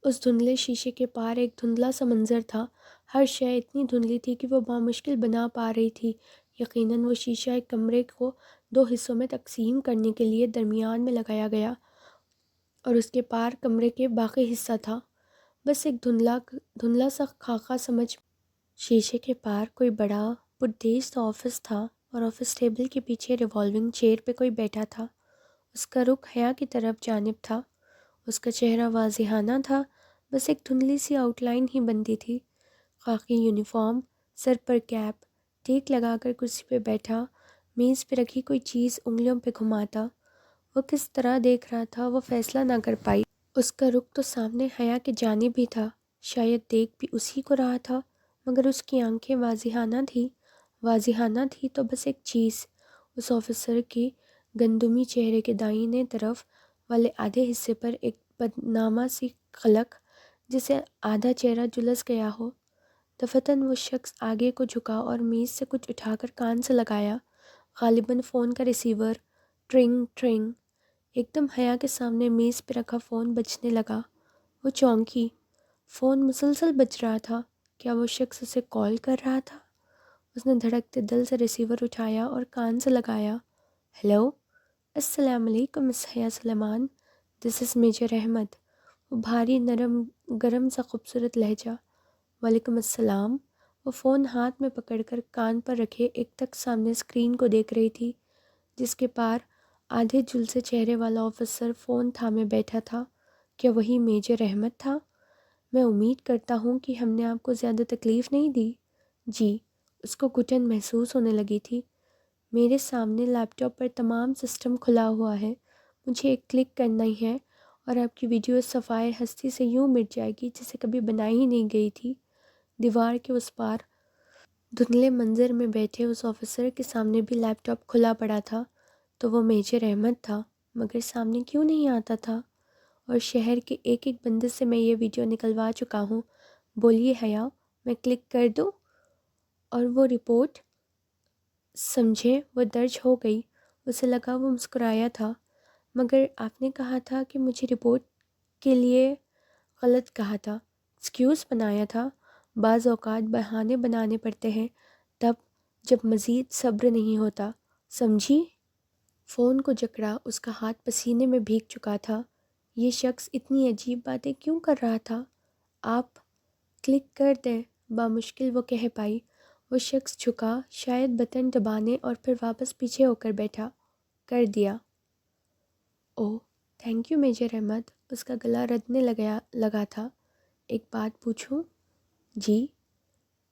اس دھندلے شیشے کے پار ایک دھندلا سا منظر تھا۔ ہر شے اتنی دھندلی تھی کہ وہ بامشکل بنا پا رہی تھی۔ یقیناً وہ شیشہ ایک کمرے کو 2 حصوں میں تقسیم کرنے کے لیے درمیان میں لگایا گیا، اور اس کے پار کمرے کے باقی حصہ تھا۔ بس ایک دھندلا سا خاکہ سمجھ۔ شیشے کے پار کوئی بڑا پردیش آفس تھا، اور آفس ٹیبل کے پیچھے ریوالونگ چیئر پہ کوئی بیٹھا تھا۔ اس کا رخ حیا کی طرف جانب تھا۔ اس کا چہرہ واضحانہ تھا، بس ایک دھندلی سی آؤٹ لائن ہی بنتی تھی۔ خاکی یونیفارم، سر پر کیپ، ٹیک لگا کر کرسی پہ بیٹھا، میز پہ رکھی کوئی چیز انگلیوں پہ گھماتا۔ وہ کس طرح دیکھ رہا تھا وہ فیصلہ نہ کر پائی۔ اس کا رخ تو سامنے حیا کی جانب ہی تھا، شاید دیکھ بھی اسی کو رہا تھا، مگر اس کی آنکھیں واضحانہ تھی تو بس ایک چیز، اس آفیسر کے گندمی چہرے کے دائیں طرف والے آدھے حصے پر ایک بدنامہ سی خلق جسے آدھا چہرہ جلس گیا ہو۔ دفتن وہ شخص آگے کو جھکا اور میز سے کچھ اٹھا کر کان سے لگایا، غالباً فون کا ریسیور۔ ٹرنگ ٹرنگ۔ ایک دم حیا کے سامنے میز پہ رکھا فون بجنے لگا۔ وہ چونکی۔ فون مسلسل بج رہا تھا۔ کیا وہ شخص اسے کال کر رہا تھا؟ اس نے دھڑکتے دل سے ریسیور اٹھایا اور کان سے لگایا۔ ہیلو، السلام علیکم مس حیا سلیمان، دس از میجر احمد۔ وہ بھاری نرم گرم سا خوبصورت لہجہ۔ وعلیکم السلام۔ وہ فون ہاتھ میں پکڑ کر کان پر رکھے ایک تک سامنے اسکرین کو دیکھ رہی تھی، جس کے پار آدھے جھلسے چہرے والا آفیسر فون تھامے بیٹھا تھا۔ کیا وہی میجر احمد تھا؟ میں امید کرتا ہوں کہ ہم نے آپ کو زیادہ تکلیف نہیں دی۔ جی، اس کو گھٹن محسوس ہونے لگی تھی۔ میرے سامنے لیپ ٹاپ پر تمام سسٹم کھلا ہوا ہے، مجھے ایک کلک کرنا ہی ہے اور آپ کی ویڈیو صفائے ہستی سے یوں مٹ جائے گی جسے کبھی بنائی ہی نہیں گئی تھی۔ دیوار کے اس پار دھندلے منظر میں بیٹھے اس آفیسر کے سامنے بھی لیپ ٹاپ کھلا پڑا تھا، تو وہ میجر احمد تھا، مگر سامنے کیوں نہیں آتا تھا؟ اور شہر کے ایک ایک بندے سے میں یہ ویڈیو نکلوا چکا ہوں، بولیے حیا، میں کلک کر دوں اور وہ رپورٹ؟ سمجھے، وہ درج ہو گئی۔ اسے لگا وہ مسکرایا تھا۔ مگر آپ نے کہا تھا کہ مجھے رپورٹ کے لیے غلط کہا تھا، ایکسکیوز بنایا تھا۔ بعض اوقات بہانے بنانے پڑتے ہیں تب جب مزید صبر نہیں ہوتا، سمجھی؟ فون کو جکڑا، اس کا ہاتھ پسینے میں بھیگ چکا تھا۔ یہ شخص اتنی عجیب باتیں کیوں کر رہا تھا؟ آپ کلک کر دیں، بامشکل وہ کہہ پائی۔ وہ شخص جھکا، شاید بٹن دبانے، اور پھر واپس پیچھے ہو کر بیٹھا۔ کر دیا۔ اوہ، تھینک یو میجر احمد۔ اس کا گلا ردنے لگا تھا۔ ایک بات پوچھوں؟ جی۔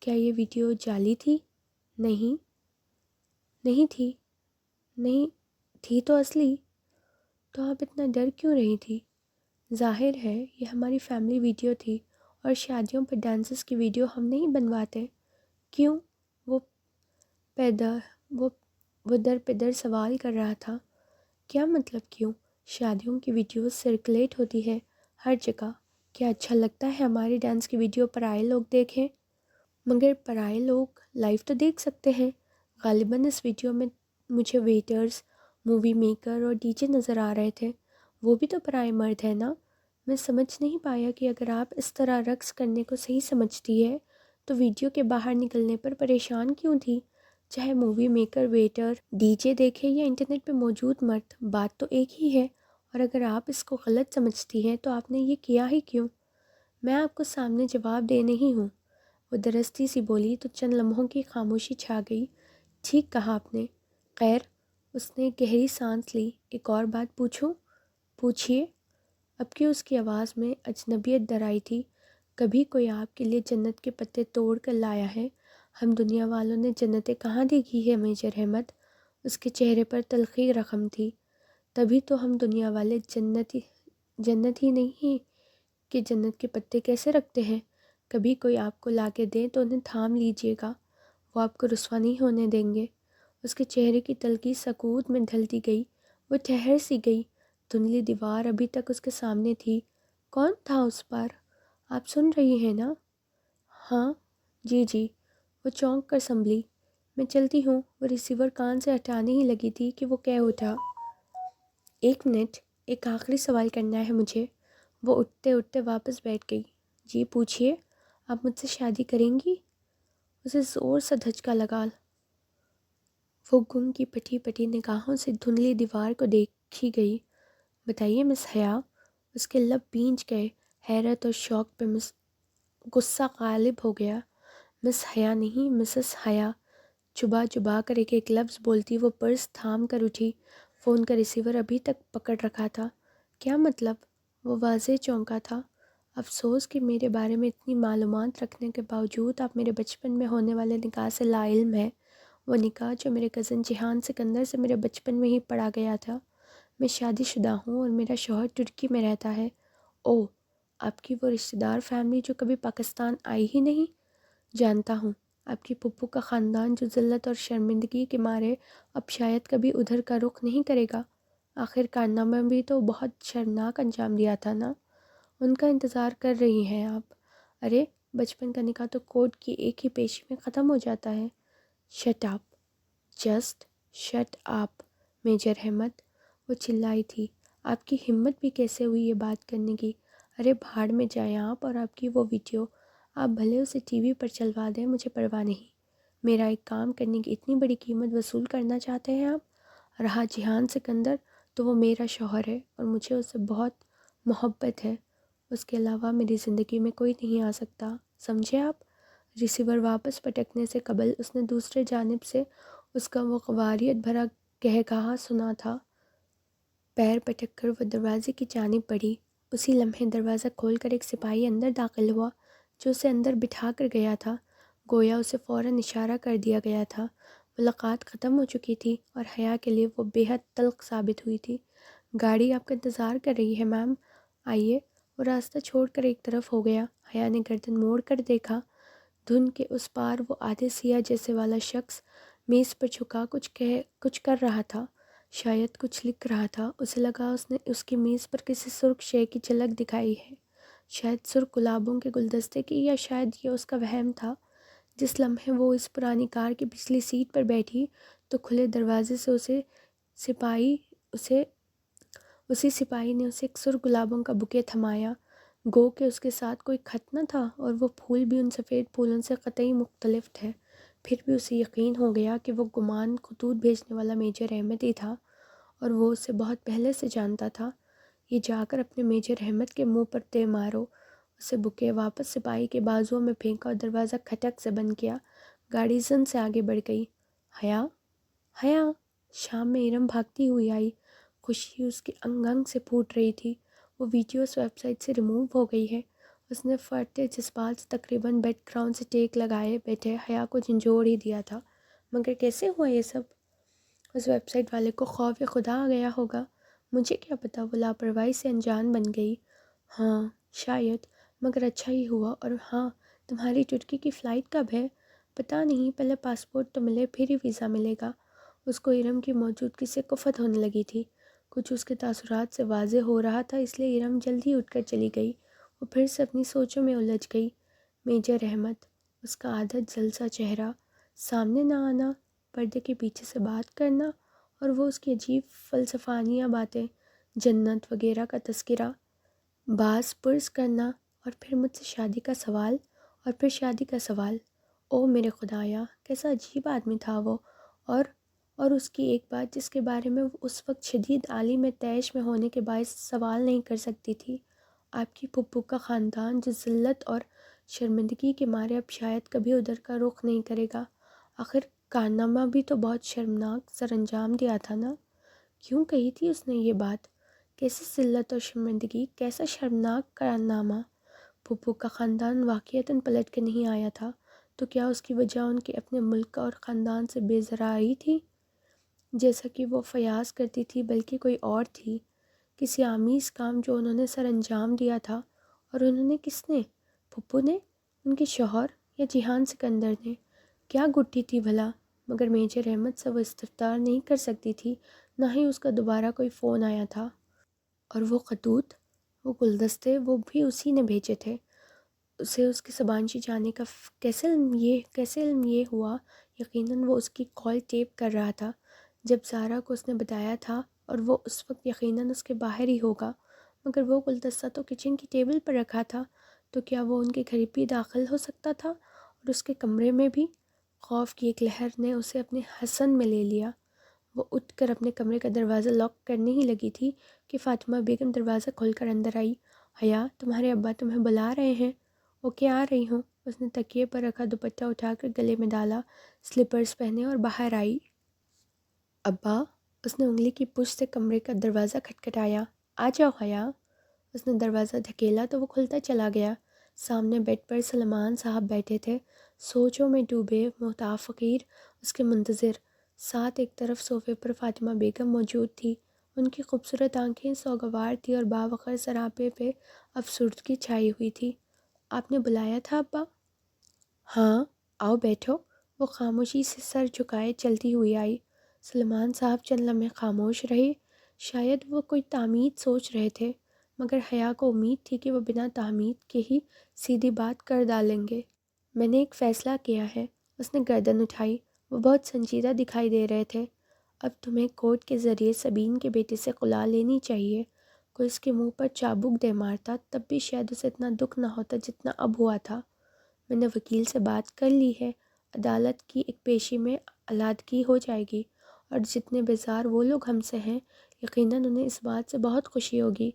کیا یہ ویڈیو جعلی تھی؟ نہیں تھی۔ نہیں تھی تو اصلی؟ تو آپ اتنا ڈر کیوں رہی تھی؟ ظاہر ہے یہ ہماری فیملی ویڈیو تھی، اور شادیوں پر ڈانسز کی ویڈیو ہم نہیں بنواتے۔ کیوں؟ وہ در پدر سوال کر رہا تھا۔ کیا مطلب کیوں؟ شادیوں کی ویڈیوز سرکولیٹ ہوتی ہے ہر جگہ۔ کیا اچھا لگتا ہے ہماری ڈانس کی ویڈیو پرائے لوگ دیکھیں؟ مگر پرائے لوگ لائیو تو دیکھ سکتے ہیں۔ غالباً اس ویڈیو میں مجھے ویٹرز، مووی میکر اور ڈی جے نظر آ رہے تھے، وہ بھی تو پرائے مرد ہے نا؟ میں سمجھ نہیں پایا کہ اگر آپ اس طرح رقص کرنے کو صحیح سمجھتی ہے تو ویڈیو کے باہر نکلنے پر پریشان کیوں تھی؟ چاہے movie maker, waiter, D J دیکھے یا انٹرنیٹ پہ موجود مرد، بات تو ایک ہی ہے۔ اور اگر آپ اس کو غلط سمجھتی ہیں تو آپ نے یہ کیا ہی کیوں؟ میں آپ کو سامنے جواب دے نہیں ہوں، وہ درستی سی بولی تو چند لمحوں کی خاموشی چھا گئی۔ ٹھیک کہا آپ نے۔ خیر، اس نے گہری سانس لی۔ ایک اور بات پوچھوں؟ پوچھیے۔ اب کہ اس کی آواز میں اجنبیت در آئی تھی۔ کبھی کوئی آپ کے لیے جنت کے پتے توڑ کر لایا ہے؟ ہم دنیا والوں نے جنتیں کہاں دیکھی ہے میجر احمد؟ اس کے چہرے پر تلخی رقم تھی۔ تبھی تو ہم دنیا والے جنت ہی نہیں کہ جنت کے پتے کیسے رکھتے ہیں؟ کبھی کوئی آپ کو لا کے دیں تو انہیں تھام لیجئے گا، وہ آپ کو رسوا نہیں ہونے دیں گے۔ اس کے چہرے کی تلخی سکوت میں ڈھلتی گئی، وہ ٹھہر سی گئی۔ دھندلی دیوار ابھی تک اس کے سامنے تھی۔ کون تھا اس پار؟ آپ سن رہی ہیں نا؟ ہاں، جی۔ وہ چونک کر سنبھلی۔ میں چلتی ہوں۔ وہ ریسیور کان سے ہٹانے ہی لگی تھی کہ وہ کہہ اٹھا، ایک منٹ، ایک آخری سوال کرنا ہے مجھے۔ وہ اٹھتے واپس بیٹھ گئی۔ جی پوچھیے، آپ مجھ سے شادی کریں گی؟ اسے زور سے دھچکا لگا۔ وہ گم کی پٹی نگاہوں سے دھندلی دیوار کو دیکھی گئی۔ بتائیے مس حیا۔ اس کے لب بھینچ گئے۔ حیرت اور شوق پہ غصہ غالب ہو گیا۔ مس حیا نہیں، مسز حیا۔ چبا کر ایک ایک لفظ بولتی وہ پرس تھام کر اٹھی۔ فون کا ریسیور ابھی تک پکڑ رکھا تھا۔ کیا مطلب؟ وہ واضح چونکا تھا۔ افسوس کہ میرے بارے میں اتنی معلومات رکھنے کے باوجود آپ میرے بچپن میں ہونے والے نکاح سے لا علم ہیں۔ وہ نکاح جو میرے کزن جہان سکندر سے میرے بچپن میں ہی پڑا گیا تھا۔ میں شادی شدہ ہوں اور میرا شوہر ترکی میں رہتا ہے۔ اوہ، آپ کی وہ رشتہ دار فیملی جو کبھی پاکستان آئی ہی نہیں؟ جانتا ہوں، آپ کی پھپھو کا خاندان جو ذلت اور شرمندگی کے مارے اب شاید کبھی ادھر کا رخ نہیں کرے گا۔ آخر کارنامہ بھی تو بہت شرمناک انجام دیا تھا نا؟ ان کا انتظار کر رہی ہیں آپ؟ ارے، بچپن کا نکاح تو کورٹ کی ایک ہی پیشی میں ختم ہو جاتا ہے۔ Shut up, just shut up major Ahmad, وہ چلائی تھی۔ آپ کی ہمت بھی کیسے ہوئی یہ بات کرنے کی؟ ارے بھاڑ میں جائیں آپ اور آپ کی وہ ویڈیو۔ آپ بھلے اسے ٹی وی پر چلوا دیں، مجھے پرواہ نہیں۔ میرا ایک کام کرنے کی اتنی بڑی قیمت وصول کرنا چاہتے ہیں آپ؟ رہا جہان سکندر، تو وہ میرا شوہر ہے اور مجھے اس سے بہت محبت ہے۔ اس کے علاوہ میری زندگی میں کوئی نہیں آ سکتا، سمجھے آپ؟ ریسیور واپس پٹکنے سے قبل اس نے دوسرے جانب سے اس کا وہ غواریت بھرا قہقہا سنا تھا۔ پیر پٹک کر وہ دروازے کی جانب بڑھی۔ اسی لمحے دروازہ کھول کر ایک سپاہی اندر داخل ہوا جو اسے اندر بٹھا کر گیا تھا، گویا اسے فوراً اشارہ کر دیا گیا تھا۔ ملاقات ختم ہو چکی تھی اور حیا کے لیے وہ بے حد تلخ ثابت ہوئی تھی۔ گاڑی آپ کا انتظار کر رہی ہے میم، آئیے۔ وہ راستہ چھوڑ کر ایک طرف ہو گیا۔ حیا نے گردن موڑ کر دیکھا۔ دھند کے اس پار وہ آدھے سیاہ جیسے والا شخص میز پر جھکا کچھ کر رہا تھا، شاید کچھ لکھ رہا تھا۔ اسے لگا اس نے اس کی میز پر کسی سرخ شے کی جھلک دکھائی ہے، شاید سرخ گلابوں کے گلدستے کی، یا شاید یہ اس کا وہم تھا۔ جس لمحے وہ اس پرانی کار کی پچھلی سیٹ پر بیٹھی تو کھلے دروازے سے اسی سپاہی نے اسے ایک سرخ گلابوں کا بکے تھمایا، گو کہ اس کے ساتھ کوئی خط نہ تھا اور وہ پھول بھی ان سفید پھولوں سے قطعی مختلف تھے۔ پھر بھی اسے یقین ہو گیا کہ وہ گمان خطوط بھیجنے والا میجر احمد ہی تھا اور وہ اسے بہت پہلے سے جانتا تھا۔ یہ جا کر اپنے میجر احمد کے منہ پر دے مارو۔ اسے بکے واپس سپاہی کے بازوؤں میں پھینکا اور دروازہ کھٹک سے بند کیا۔ گاڑی زن سے آگے بڑھ گئی۔ حیا، حیا! شام میں ارم بھاگتی ہوئی آئی۔ خوشی اس کے انگ انگ سے پھوٹ رہی تھی۔ وہ ویڈیوز ویب سائٹ سے ریموو ہو گئی ہے۔ اس نے فرتے جذبات سے تقریباً بیک گراؤنڈ سے ٹیک لگائے بیٹھے حیا کو جھنجھوڑ ہی دیا تھا۔ مگر کیسے ہوا یہ سب؟ اس ویب سائٹ والے کو خوف خدا آ گیا ہوگا۔ مجھے کیا پتا، وہ لاپرواہی سے انجان بن گئی۔ ہاں شاید، مگر اچھا ہی ہوا۔ اور ہاں، تمہاری ترکی کی فلائٹ کب ہے؟ پتہ نہیں، پہلے پاسپورٹ تو ملے پھر ہی ویزا ملے گا۔ اس کو ارم کی موجودگی سے کفت ہونے لگی تھی۔ کچھ اس کے تاثرات سے واضح ہو رہا تھا، اس لیے ارم جلدی اٹھ کر چلی گئی۔ وہ پھر سے اپنی سوچوں میں الجھ گئی۔ میجر احمد، اس کا عادت جلسہ چہرہ، سامنے نہ آنا، پردے کے پیچھے سے بات کرنا، اور وہ اس کی عجیب فلسفانیہ باتیں، جنت وغیرہ کا تذکرہ، باز پرس کرنا، اور پھر مجھ سے شادی کا سوال، اور پھر شادی کا سوال۔ او میرے خدایا، کیسا عجیب آدمی تھا وہ۔ اور اس کی ایک بات جس کے بارے میں وہ اس وقت شدید عالم طیش میں ہونے کے باعث سوال نہیں کر سکتی تھی، آپ کی پھپھو کا خاندان جو ذلت اور شرمندگی کے مارے اب شاید کبھی ادھر کا رخ نہیں کرے گا۔ آخر کارنامہ بھی تو بہت شرمناک سر انجام دیا تھا نا؟ کیوں کہی تھی اس نے یہ بات؟ کیسی ذلت اور شرمندگی، کیسا شرمناک کارنامہ؟ پھپھو کا خاندان واقعتاً پلٹ کے نہیں آیا تھا، تو کیا اس کی وجہ ان کے اپنے ملک اور خاندان سے بیزاری تھی، جیسا کہ وہ فیاض کرتی تھی، بلکہ کوئی اور تھی، کسی آمیز کام جو انہوں نے سر انجام دیا تھا؟ اور انہوں نے کس نے؟ پھپھو نے، ان کے شوہر، یا جیہان سکندر نے؟ کیا گٹھی تھی بھلا؟ مگر میجر احمد سے وہ استفسار نہیں کر سکتی تھی، نہ ہی اس کا دوبارہ کوئی فون آیا تھا۔ اور وہ خطوط، وہ گلدستے، وہ بھی اسی نے بھیجے تھے۔ اسے اس کی زبانشی جانے کا کیسے علم یہ ہوا؟ یقیناً وہ اس کی کال ٹیپ کر رہا تھا جب زارا کو اس نے بتایا تھا، اور وہ اس وقت یقیناً اس کے باہر ہی ہوگا۔ مگر وہ گلدستہ تو کچن کی ٹیبل پر رکھا تھا، تو کیا وہ ان کے گھر بھی داخل ہو سکتا تھا، اور اس کے کمرے میں بھی؟ خوف کی ایک لہر نے اسے اپنے حصن میں لے لیا۔ وہ اٹھ کر اپنے کمرے کا دروازہ لاک کرنے ہی لگی تھی کہ فاطمہ بیگم دروازہ کھول کر اندر آئی۔ حیا، تمہارے ابا تمہیں بلا رہے ہیں۔ اوکے، آ رہی ہوں۔ اس نے تکیے پر رکھا دوپٹہ اٹھا کر گلے میں ڈالا، سلیپرز پہنے اور باہر آئی۔ ابا؟ اس نے انگلی کی پشت سے کمرے کا دروازہ کھٹکھٹایا۔ آ جاؤ حیا۔ اس نے دروازہ دھکیلا تو وہ کھلتا چلا گیا۔ سامنے بیڈ پر سلمان صاحب بیٹھے تھے، سوچوں میں ڈوبے، محتاط فقیر اس کے منتظر۔ ساتھ ایک طرف صوفے پر فاطمہ بیگم موجود تھی۔ ان کی خوبصورت آنکھیں سوگوار تھی اور باوقار سراپے پہ افسردگی چھائی ہوئی تھی۔ آپ نے بلایا تھا ابا؟ ہاں، آؤ بیٹھو۔ وہ خاموشی سے سر جھکائے چلتی ہوئی آئی۔ سلمان صاحب چند لمحے خاموش رہے، شاید وہ کوئی تامید سوچ رہے تھے، مگر حیا کو امید تھی کہ وہ بنا تامید کے ہی سیدھی بات کر ڈالیں گے۔ میں نے ایک فیصلہ کیا ہے۔ اس نے گردن اٹھائی۔ وہ بہت سنجیدہ دکھائی دے رہے تھے۔ اب تمہیں کورٹ کے ذریعے سبین کے بیٹے سے خلا لینی چاہیے۔ کوئی اس کے منہ پر چابک دے مارتا تب بھی شاید اسے اتنا دکھ نہ ہوتا جتنا اب ہوا تھا۔ میں نے وکیل سے بات کر لی ہے، عدالت کی ایک پیشی میں علحدگی ہو جائے گی، اور جتنے بیزار وہ لوگ ہم سے ہیں، یقیناً انہیں اس بات سے بہت خوشی ہوگی۔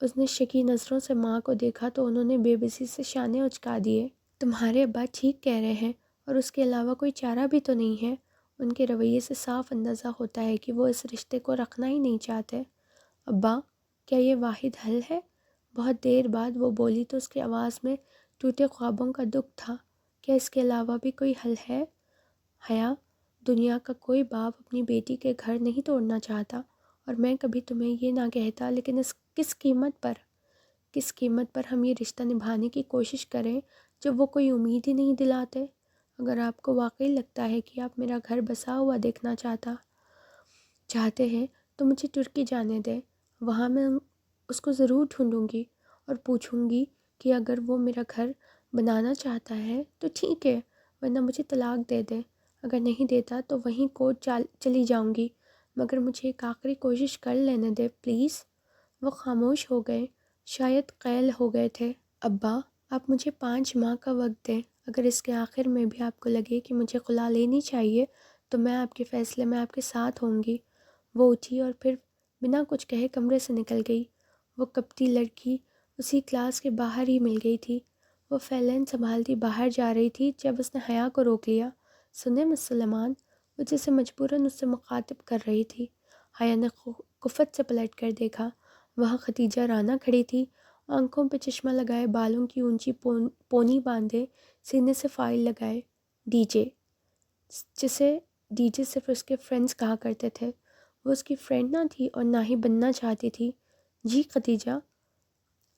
اس نے شکی نظروں سے ماں کو دیکھا تو انہوں نے بے بسی سے شانے اچکا دیے۔ تمہارے ابا ٹھیک کہہ رہے ہیں اور اس کے علاوہ کوئی چارہ بھی تو نہیں ہے۔ ان کے رویے سے صاف اندازہ ہوتا ہے کہ وہ اس رشتے کو رکھنا ہی نہیں چاہتے۔ ابا، کیا یہ واحد حل ہے؟ بہت دیر بعد وہ بولی تو اس کی آواز میں ٹوٹے خوابوں کا دکھ تھا۔ کیا اس کے علاوہ بھی کوئی حل ہے؟ حیا، دنیا کا کوئی باپ اپنی بیٹی کے گھر نہیں توڑنا چاہتا، اور میں کبھی تمہیں یہ نہ کہتا، لیکن کس قیمت پر؟ کس قیمت پر ہم یہ رشتہ نبھانے کی کوشش کریں جب وہ کوئی امید ہی نہیں دلاتے؟ اگر آپ کو واقعی لگتا ہے کہ آپ میرا گھر بسا ہوا دیکھنا چاہتے ہیں تو مجھے ترکی جانے دیں۔ وہاں میں اس کو ضرور ڈھونڈوں گی اور پوچھوں گی کہ اگر وہ میرا گھر بنانا چاہتا ہے تو ٹھیک ہے، ورنہ مجھے طلاق دے دے۔ اگر نہیں دیتا تو وہیں کورٹ چلی جاؤں گی، مگر مجھے ایک آخری کوشش کر لینے دے پلیز۔ وہ خاموش ہو گئے، شاید قیل ہو گئے تھے۔ ابا، آپ مجھے 5 ماہ کا وقت دیں۔ اگر اس کے آخر میں بھی آپ کو لگے کہ مجھے خلا لینی چاہیے تو میں آپ کے فیصلے میں آپ کے ساتھ ہوں گی۔ وہ اٹھی اور پھر بنا کچھ کہے کمرے سے نکل گئی۔ وہ کپٹی لڑکی اسی کلاس کے باہر ہی مل گئی تھی۔ وہ فیلین سنبھالتی باہر جا رہی تھی جب اس نے حیا کو روک لیا۔ سنیں مس سلیمان، وہ جسے مجبوراً اس سے مخاطب کر رہی تھی۔ حیا نے خفت سے پلٹ کر دیکھا۔ وہاں ختیجہ رانہ کھڑی تھی، آنکھوں پہ چشمہ لگائے، بالوں کی اونچی پونی باندھے، سینے سے فائل لگائے۔ ڈی جے، جسے ڈی جے صرف اس کے فرینڈز کہا کرتے تھے۔ وہ اس کی فرینڈ نہ تھی اور نہ ہی بننا چاہتی تھی۔ جی ختیجہ،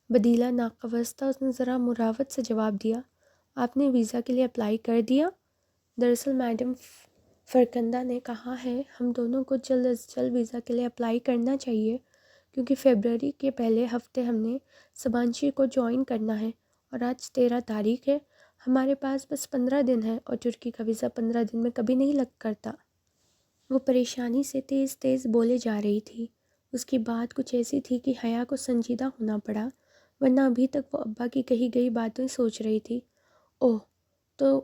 بدیلہ ناقوستہ اس نے ذرا مراوت سے جواب دیا۔ آپ نے ویزا کے لیے اپلائی کر دیا؟ دراصل میڈم فرکنڈہ نے کہا ہے ہم دونوں کو جلد از جلد ویزا کے لیے اپلائی کرنا چاہیے، کیونکہ فیبرری کے پہلے ہفتے ہم نے سبانشی کو جوائن کرنا ہے، اور آج 13 تاریخ ہے۔ ہمارے پاس بس 15 دن ہے، اور ترکی کا ویزا 15 دن میں کبھی نہیں لگ کرتا۔ وہ پریشانی سے تیز تیز بولے جا رہی تھی۔ اس کی بات کچھ ایسی تھی کہ حیا کو سنجیدہ ہونا پڑا، ورنہ ابھی تک وہ ابا کی کہی گئی باتیں سوچ رہی تھی۔ اوہ، تو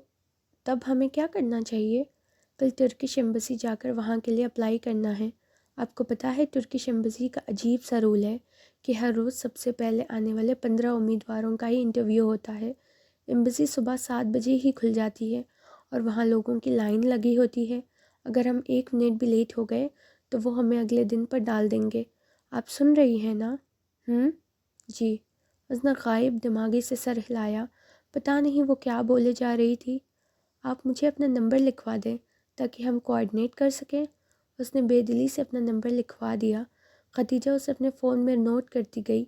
تب ہمیں کیا کرنا چاہیے؟ کل ترکش ایمبیسی جا کر وہاں کے لیے اپلائی کرنا ہے۔ آپ کو پتہ ہے ترکش ایمبیسی کا عجیب سا رول ہے کہ ہر روز سب سے پہلے آنے والے 15 امیدواروں کا ہی انٹرویو ہوتا ہے۔ ایمبیسی صبح 7 بجے ہی کھل جاتی ہے اور وہاں لوگوں کی لائن لگی ہوتی ہے۔ اگر ہم 1 منٹ بھی لیٹ ہو گئے تو وہ ہمیں اگلے دن پر ڈال دیں گے۔ آپ سن رہی ہیں نا؟ جی۔ اس نے غائب دماغی سے سر ہلایا۔ پتہ نہیں وہ کیا بولے جا رہی تھی۔ آپ مجھے اپنا نمبر لکھوا دیں تاکہ ہم کوآرڈینیٹ کر سکیں۔ اس نے بے دلی سے اپنا نمبر لکھوا دیا۔ ختیجہ اسے اپنے فون میں نوٹ کرتی گئی۔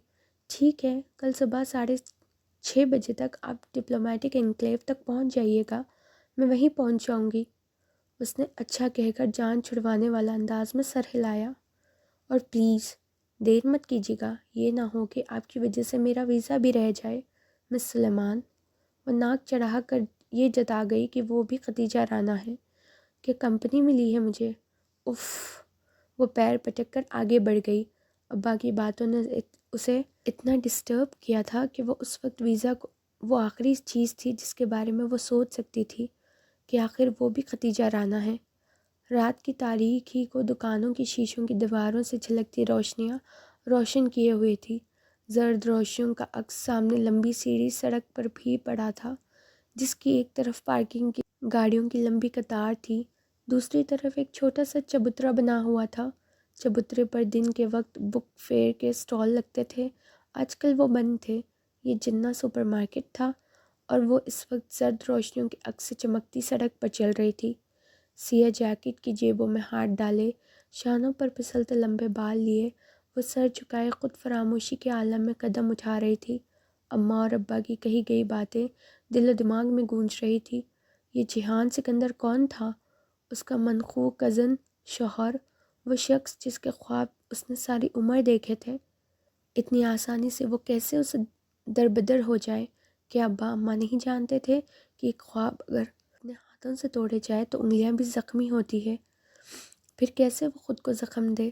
ٹھیک ہے، کل صبح 6:30 بجے تک آپ ڈپلومیٹک انکلیو تک پہنچ جائیے گا، میں وہیں پہنچ جاؤں گی۔ اس نے اچھا کہہ کر جان چھڑوانے والا انداز میں سر ہلایا۔ اور پلیز دیر مت کیجیے گا، یہ نہ ہو کہ آپ کی وجہ سے میرا ویزا بھی رہ جائے۔ مس سلیمان، وہ ناک چڑھا کر یہ جتا گئی کہ وہ بھی ختیجہ رانہ ہے، کہ کمپنی ملی ہے مجھے۔ اف، وہ پیر پٹک کر آگے بڑھ گئی۔ ابا کی باتوں نے اسے اتنا ڈسٹرب کیا تھا کہ وہ اس وقت ویزا کو وہ آخری چیز تھی جس کے بارے میں وہ سوچ سکتی تھی کہ آخر وہ بھی ختیجہ رانہ ہے۔ رات کی تاریکی کو دکانوں کی شیشوں کی دیواروں سے جھلکتی روشنیاں روشن کیے ہوئے تھی۔ زرد روشنیوں کا عکس سامنے لمبی سیڑھی سڑک پر بھی پڑا تھا، جس کی ایک طرف پارکنگ کی گاڑیوں کی لمبی قطار تھی، دوسری طرف ایک چھوٹا سا چبوترا بنا ہوا تھا۔ چبوترے پر دن کے وقت بک فیئر کے اسٹال لگتے تھے، آج کل وہ بند تھے۔ یہ جنہ سپر مارکیٹ تھا، اور وہ اس وقت زرد روشنیوں کے عکس سے چمکتی سڑک پر چل رہی تھی۔ سیاہ جیکٹ کی جیبوں میں ہاتھ ڈالے، شانوں پر پھسلتے لمبے بال لیے، وہ سر جھکائے خود فراموشی کے عالم میں قدم اٹھا رہی تھی۔ اماں اور ابا کی کہی گئی باتیں دل و دماغ میں گونج رہی تھی۔ یہ جیہان سکندر کون تھا؟ اس کا منقوع کزن، شوہر، وہ شخص جس کے خواب اس نے ساری عمر دیکھے تھے۔ اتنی آسانی سے وہ کیسے اسے دربدر ہو جائے؟ کیا ابا اماں نہیں جانتے تھے کہ ایک خواب اگر اپنے ہاتھوں سے توڑے جائے تو انگلیاں بھی زخمی ہوتی ہے؟ پھر کیسے وہ خود کو زخم دے؟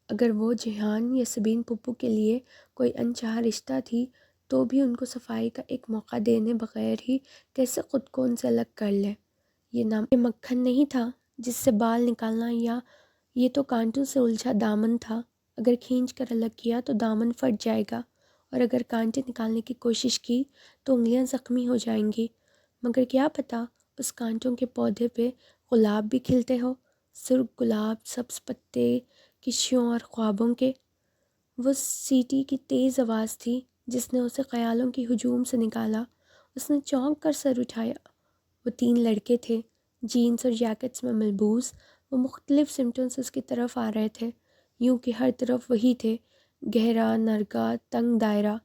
اگر وہ جیہان یا سبین پھپھو کے لیے کوئی انچاہا رشتہ تھی تو بھی ان کو صفائی کا ایک موقع دینے بغیر ہی کیسے خود کو ان سے الگ کر لے؟ یہ نام مکھن نہیں تھا جس سے بال نکالنا، یا یہ تو کانٹوں سے الجھا دامن تھا۔ اگر کھینچ کر الگ کیا تو دامن پھٹ جائے گا، اور اگر کانٹے نکالنے کی کوشش کی تو انگلیاں زخمی ہو جائیں گی۔ مگر کیا پتہ اس کانٹوں کے پودے پہ گلاب بھی کھلتے ہو، سرخ گلاب، سبز پتے، کشیوں اور خوابوں کے۔ وہ سیٹی کی تیز آواز تھی جس نے اسے خیالوں کی ہجوم سے نکالا۔ اس نے چونک کر سر اٹھایا۔ وہ 3 لڑکے تھے، جینز اور جیکٹس میں ملبوس۔ وہ مختلف سمتوں سے اس کی طرف آ رہے تھے، یوں کہ ہر طرف وہی تھے، گہرا، نرگا، تنگ دائرہ۔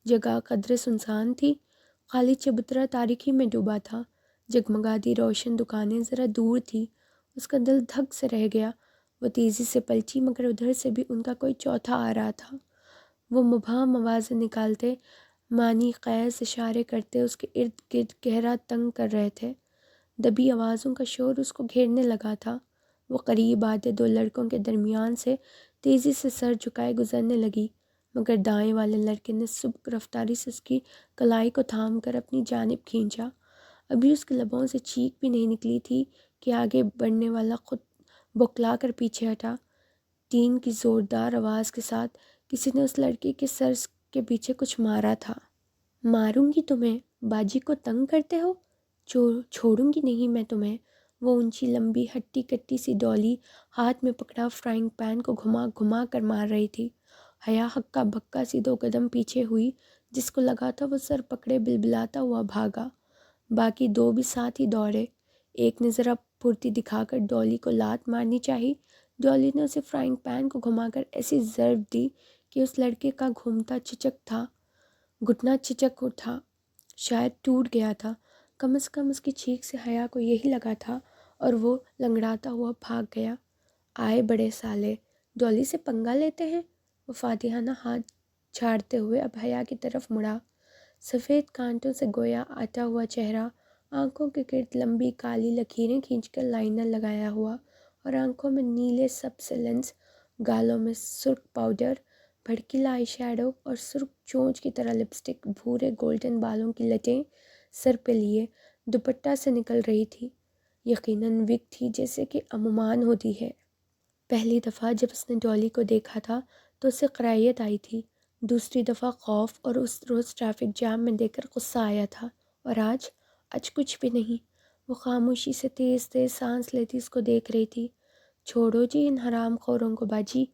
جگہ قدرے سنسان تھی، خالی چبوترا تاریکی میں ڈوبا تھا۔ جگمگاتی روشن دکانیں ذرا دور تھی۔ اس کا دل دھک سے رہ گیا۔ وہ تیزی سے پلٹی، مگر ادھر سے بھی ان کا کوئی چوتھا آ رہا تھا۔ وہ مبہم آوازیں نکالتے، معنی خیز اشارے کرتے اس کے ارد گرد گہرا تنگ کر رہے تھے۔ دبی آوازوں کا شور اس کو گھیرنے لگا تھا۔ وہ قریب آتے 2 لڑکوں کے درمیان سے تیزی سے سر جھکائے گزرنے لگی، مگر دائیں والے لڑکے نے سبک رفتاری سے اس کی کلائی کو تھام کر اپنی جانب کھینچا۔ ابھی اس کے لبوں سے چیخ بھی نہیں نکلی تھی کہ آگے بڑھنے والا خود بوکھلا کر پیچھے ہٹا۔ ٹین کی زوردار آواز کے ساتھ کسی نے اس لڑکی کے سر کے پیچھے کچھ مارا تھا۔ ماروں گی تمہیں، باجی کو تنگ کرتے ہو، چھوڑوں گی نہیں میں تمہیں۔ وہ اونچی لمبی ہٹی کٹی سی ڈولی ہاتھ میں پکڑا فرائنگ پین کو گھما گھما کر مار رہی تھی۔ حیا ہکا بکا سی 2 قدم پیچھے ہوئی، جس کو لگا تھا وہ سر پکڑے بلبلاتا ہوا بھاگا۔ باقی 2 بھی ساتھ ہی دوڑے۔ ایک نے ذرا پھرتی دکھا کر ڈولی کو لات مارنی چاہی۔ ڈولی نے اسے فرائنگ پین کو گھما کر ایسی ضرب دی کہ اس لڑکے کا گھٹنا چچک اٹھا، شاید ٹوٹ گیا تھا۔ کم از کم اس کی چیخ سے حیا کو یہی لگا تھا، اور وہ لنگڑاتا ہوا بھاگ گیا۔ آئے بڑے سالے، ڈولی سے پنگا لیتے ہیں۔ وہ فاتحانہ ہاتھ جھاڑتے ہوئے اب حیا کی طرف مڑا۔ سفید کانٹوں سے گویا آٹا ہوا چہرہ، آنکھوں کے گرد لمبی کالی لکیریں کھینچ کر لائنر لگایا ہوا، اور آنکھوں میں نیلے سب سے لینس، گالوں میں سرخ پاؤڈر، بھڑکیلا آئی شیڈو اور سرخ چونچ کی طرح لپسٹک، بھورے گولڈن بالوں کی لٹیں سر پہ لیے دوپٹہ سے نکل رہی تھی۔ یقیناً وگ تھی جیسے کہ عموماً ہوتی ہے۔ پہلی دفعہ جب اس نے ڈولی کو دیکھا تھا تو اسے قرائیت آئی تھی، دوسری دفعہ خوف، اور اس روز ٹریفک جام میں دیکھ کر غصہ آیا تھا، اور آج کچھ بھی نہیں۔ وہ خاموشی سے تیز تیز سانس لیتی اس کو دیکھ رہی تھی۔ چھوڑو جی ان حرام خوروں کو باجی،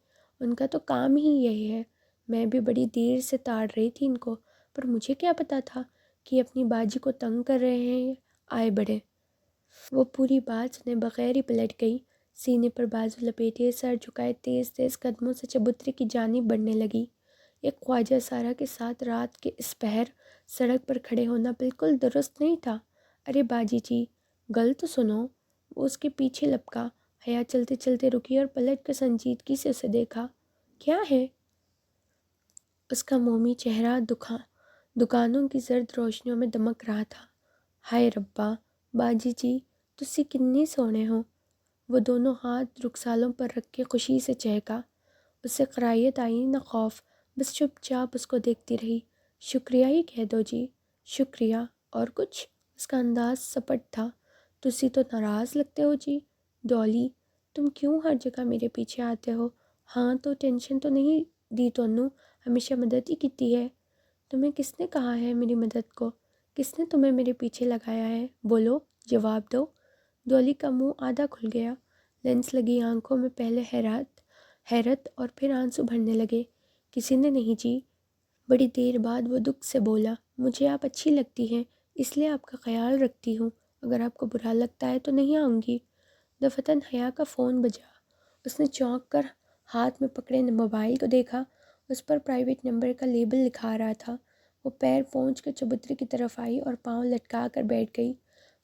ان کا تو کام ہی یہی ہے۔ میں بھی بڑی دیر سے تاڑ رہی تھی ان کو، پر مجھے کیا پتا تھا کہ اپنی باجی کو تنگ کر رہے ہیں۔ آئے بڑے۔ وہ پوری بات سنے بغیر ہی پلٹ گئی، سینے پر بازو لپیٹے، سر جھکائے تیز تیز قدموں سے چبوترے کی جانب بڑھنے لگی۔ ایک خواجہ سارا کے ساتھ رات کے اس پہر سڑک پر کھڑے ہونا بالکل درست نہیں تھا۔ ارے باجی جی، گل تو سنو۔ وہ اس کے پیچھے لپکا۔ حیا چلتے چلتے رکی اور پلٹ کر سنجیدگی سے اسے دیکھا۔ کیا ہے؟ اس کا مومی چہرہ دکانوں کی زرد روشنیوں میں دمک رہا تھا۔ ہائے ربا، باجی جی تسی کنی سونے ہو۔ وہ دونوں ہاتھ رخسالوں پر رکھ کے خوشی سے چہکا۔ اسے قرائیت آئی نہ خوف، بس چپ چاپ اس کو دیکھتی رہی۔ شکریہ ہی کہہ دو جی۔ شکریہ؟ اور کچھ؟ اس کا انداز سپٹ تھا۔ تسی تو ناراض لگتے ہو جی۔ ڈولی، تم کیوں ہر جگہ میرے پیچھے آتے ہو؟ ہاں تو ٹینشن تو نہیں دی تونوں، ہمیشہ مدد ہی کیتی ہے۔ تمہیں کس نے کہا ہے میری مدد کو؟ کس نے تمہیں میرے پیچھے لگایا ہے؟ بولو، جواب دو۔ ڈولی کا منہ آدھا کھل گیا، لینس لگی آنکھوں میں پہلے حیرت اور پھر آنسو بھرنے لگے۔ کسی نے نہیں جی۔ بڑی دیر بعد وہ دکھ سے بولا، مجھے آپ اچھی لگتی ہیں، اس لیے آپ کا خیال رکھتی ہوں۔ اگر آپ کو برا لگتا ہے تو نہیں آؤں گی۔ دفتن حیا کا فون بجا۔ اس نے چونک کر ہاتھ میں پکڑے موبائل کو دیکھا۔ اس پر پرائیویٹ نمبر کا لیبل لکھا رہا تھا۔ وہ پیر پہنچ کر چبوترے کی طرف آئی اور پاؤں لٹکا کر بیٹھ گئی۔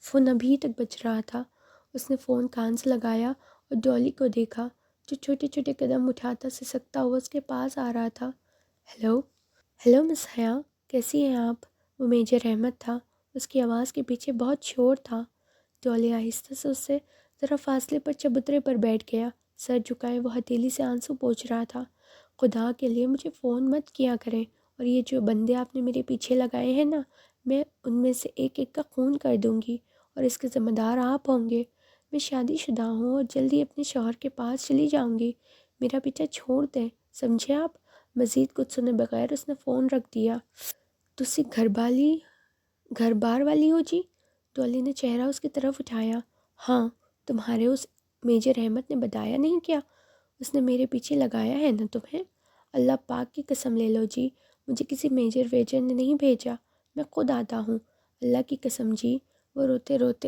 فون ابھی تک بج رہا تھا۔ اس نے فون کان سے لگایا اور ڈولی کو دیکھا جو چھوٹے چھوٹے قدم اٹھاتا سسکتا ہوا اس کے پاس آ رہا تھا۔ ہیلو مس حیا، کیسی ہیں آپ؟ وہ میجر احمد تھا۔ اس کی آواز کے پیچھے بہت شور تھا۔ ڈولی آہستہ سے اس سے ذرا فاصلے پر چبوترے پر بیٹھ گیا۔ سر جھکائے وہ ہتھیلی سے آنسو پوچھ رہا تھا۔ خدا کے لیے مجھے فون مت کیا کریں، اور یہ جو بندے آپ نے میرے پیچھے لگائے ہیں نا، میں ان میں سے ایک ایک کا خون کر دوں گی، اور اس کے ذمہ دار آپ ہوں گے۔ میں شادی شدہ ہوں اور جلدی اپنے شوہر کے پاس چلی جاؤں گی۔ میرا پیچھا چھوڑ دیں، سمجھے آپ؟ مزید کچھ سنے بغیر اس نے فون رکھ دیا۔ تسی گھر بار والی ہو جی؟ ڈالی نے چہرہ اس کی طرف اٹھایا۔ ہاں، تمہارے اس میجر احمد نے بتایا نہیں کیا؟ اس نے میرے پیچھے لگایا ہے نا تمہیں؟ اللہ پاک کی قسم لے لو جی، مجھے کسی میجر ویجر نے نہیں بھیجا، میں خود آتا ہوں۔ اللہ کی قسم جی، وہ روتے روتے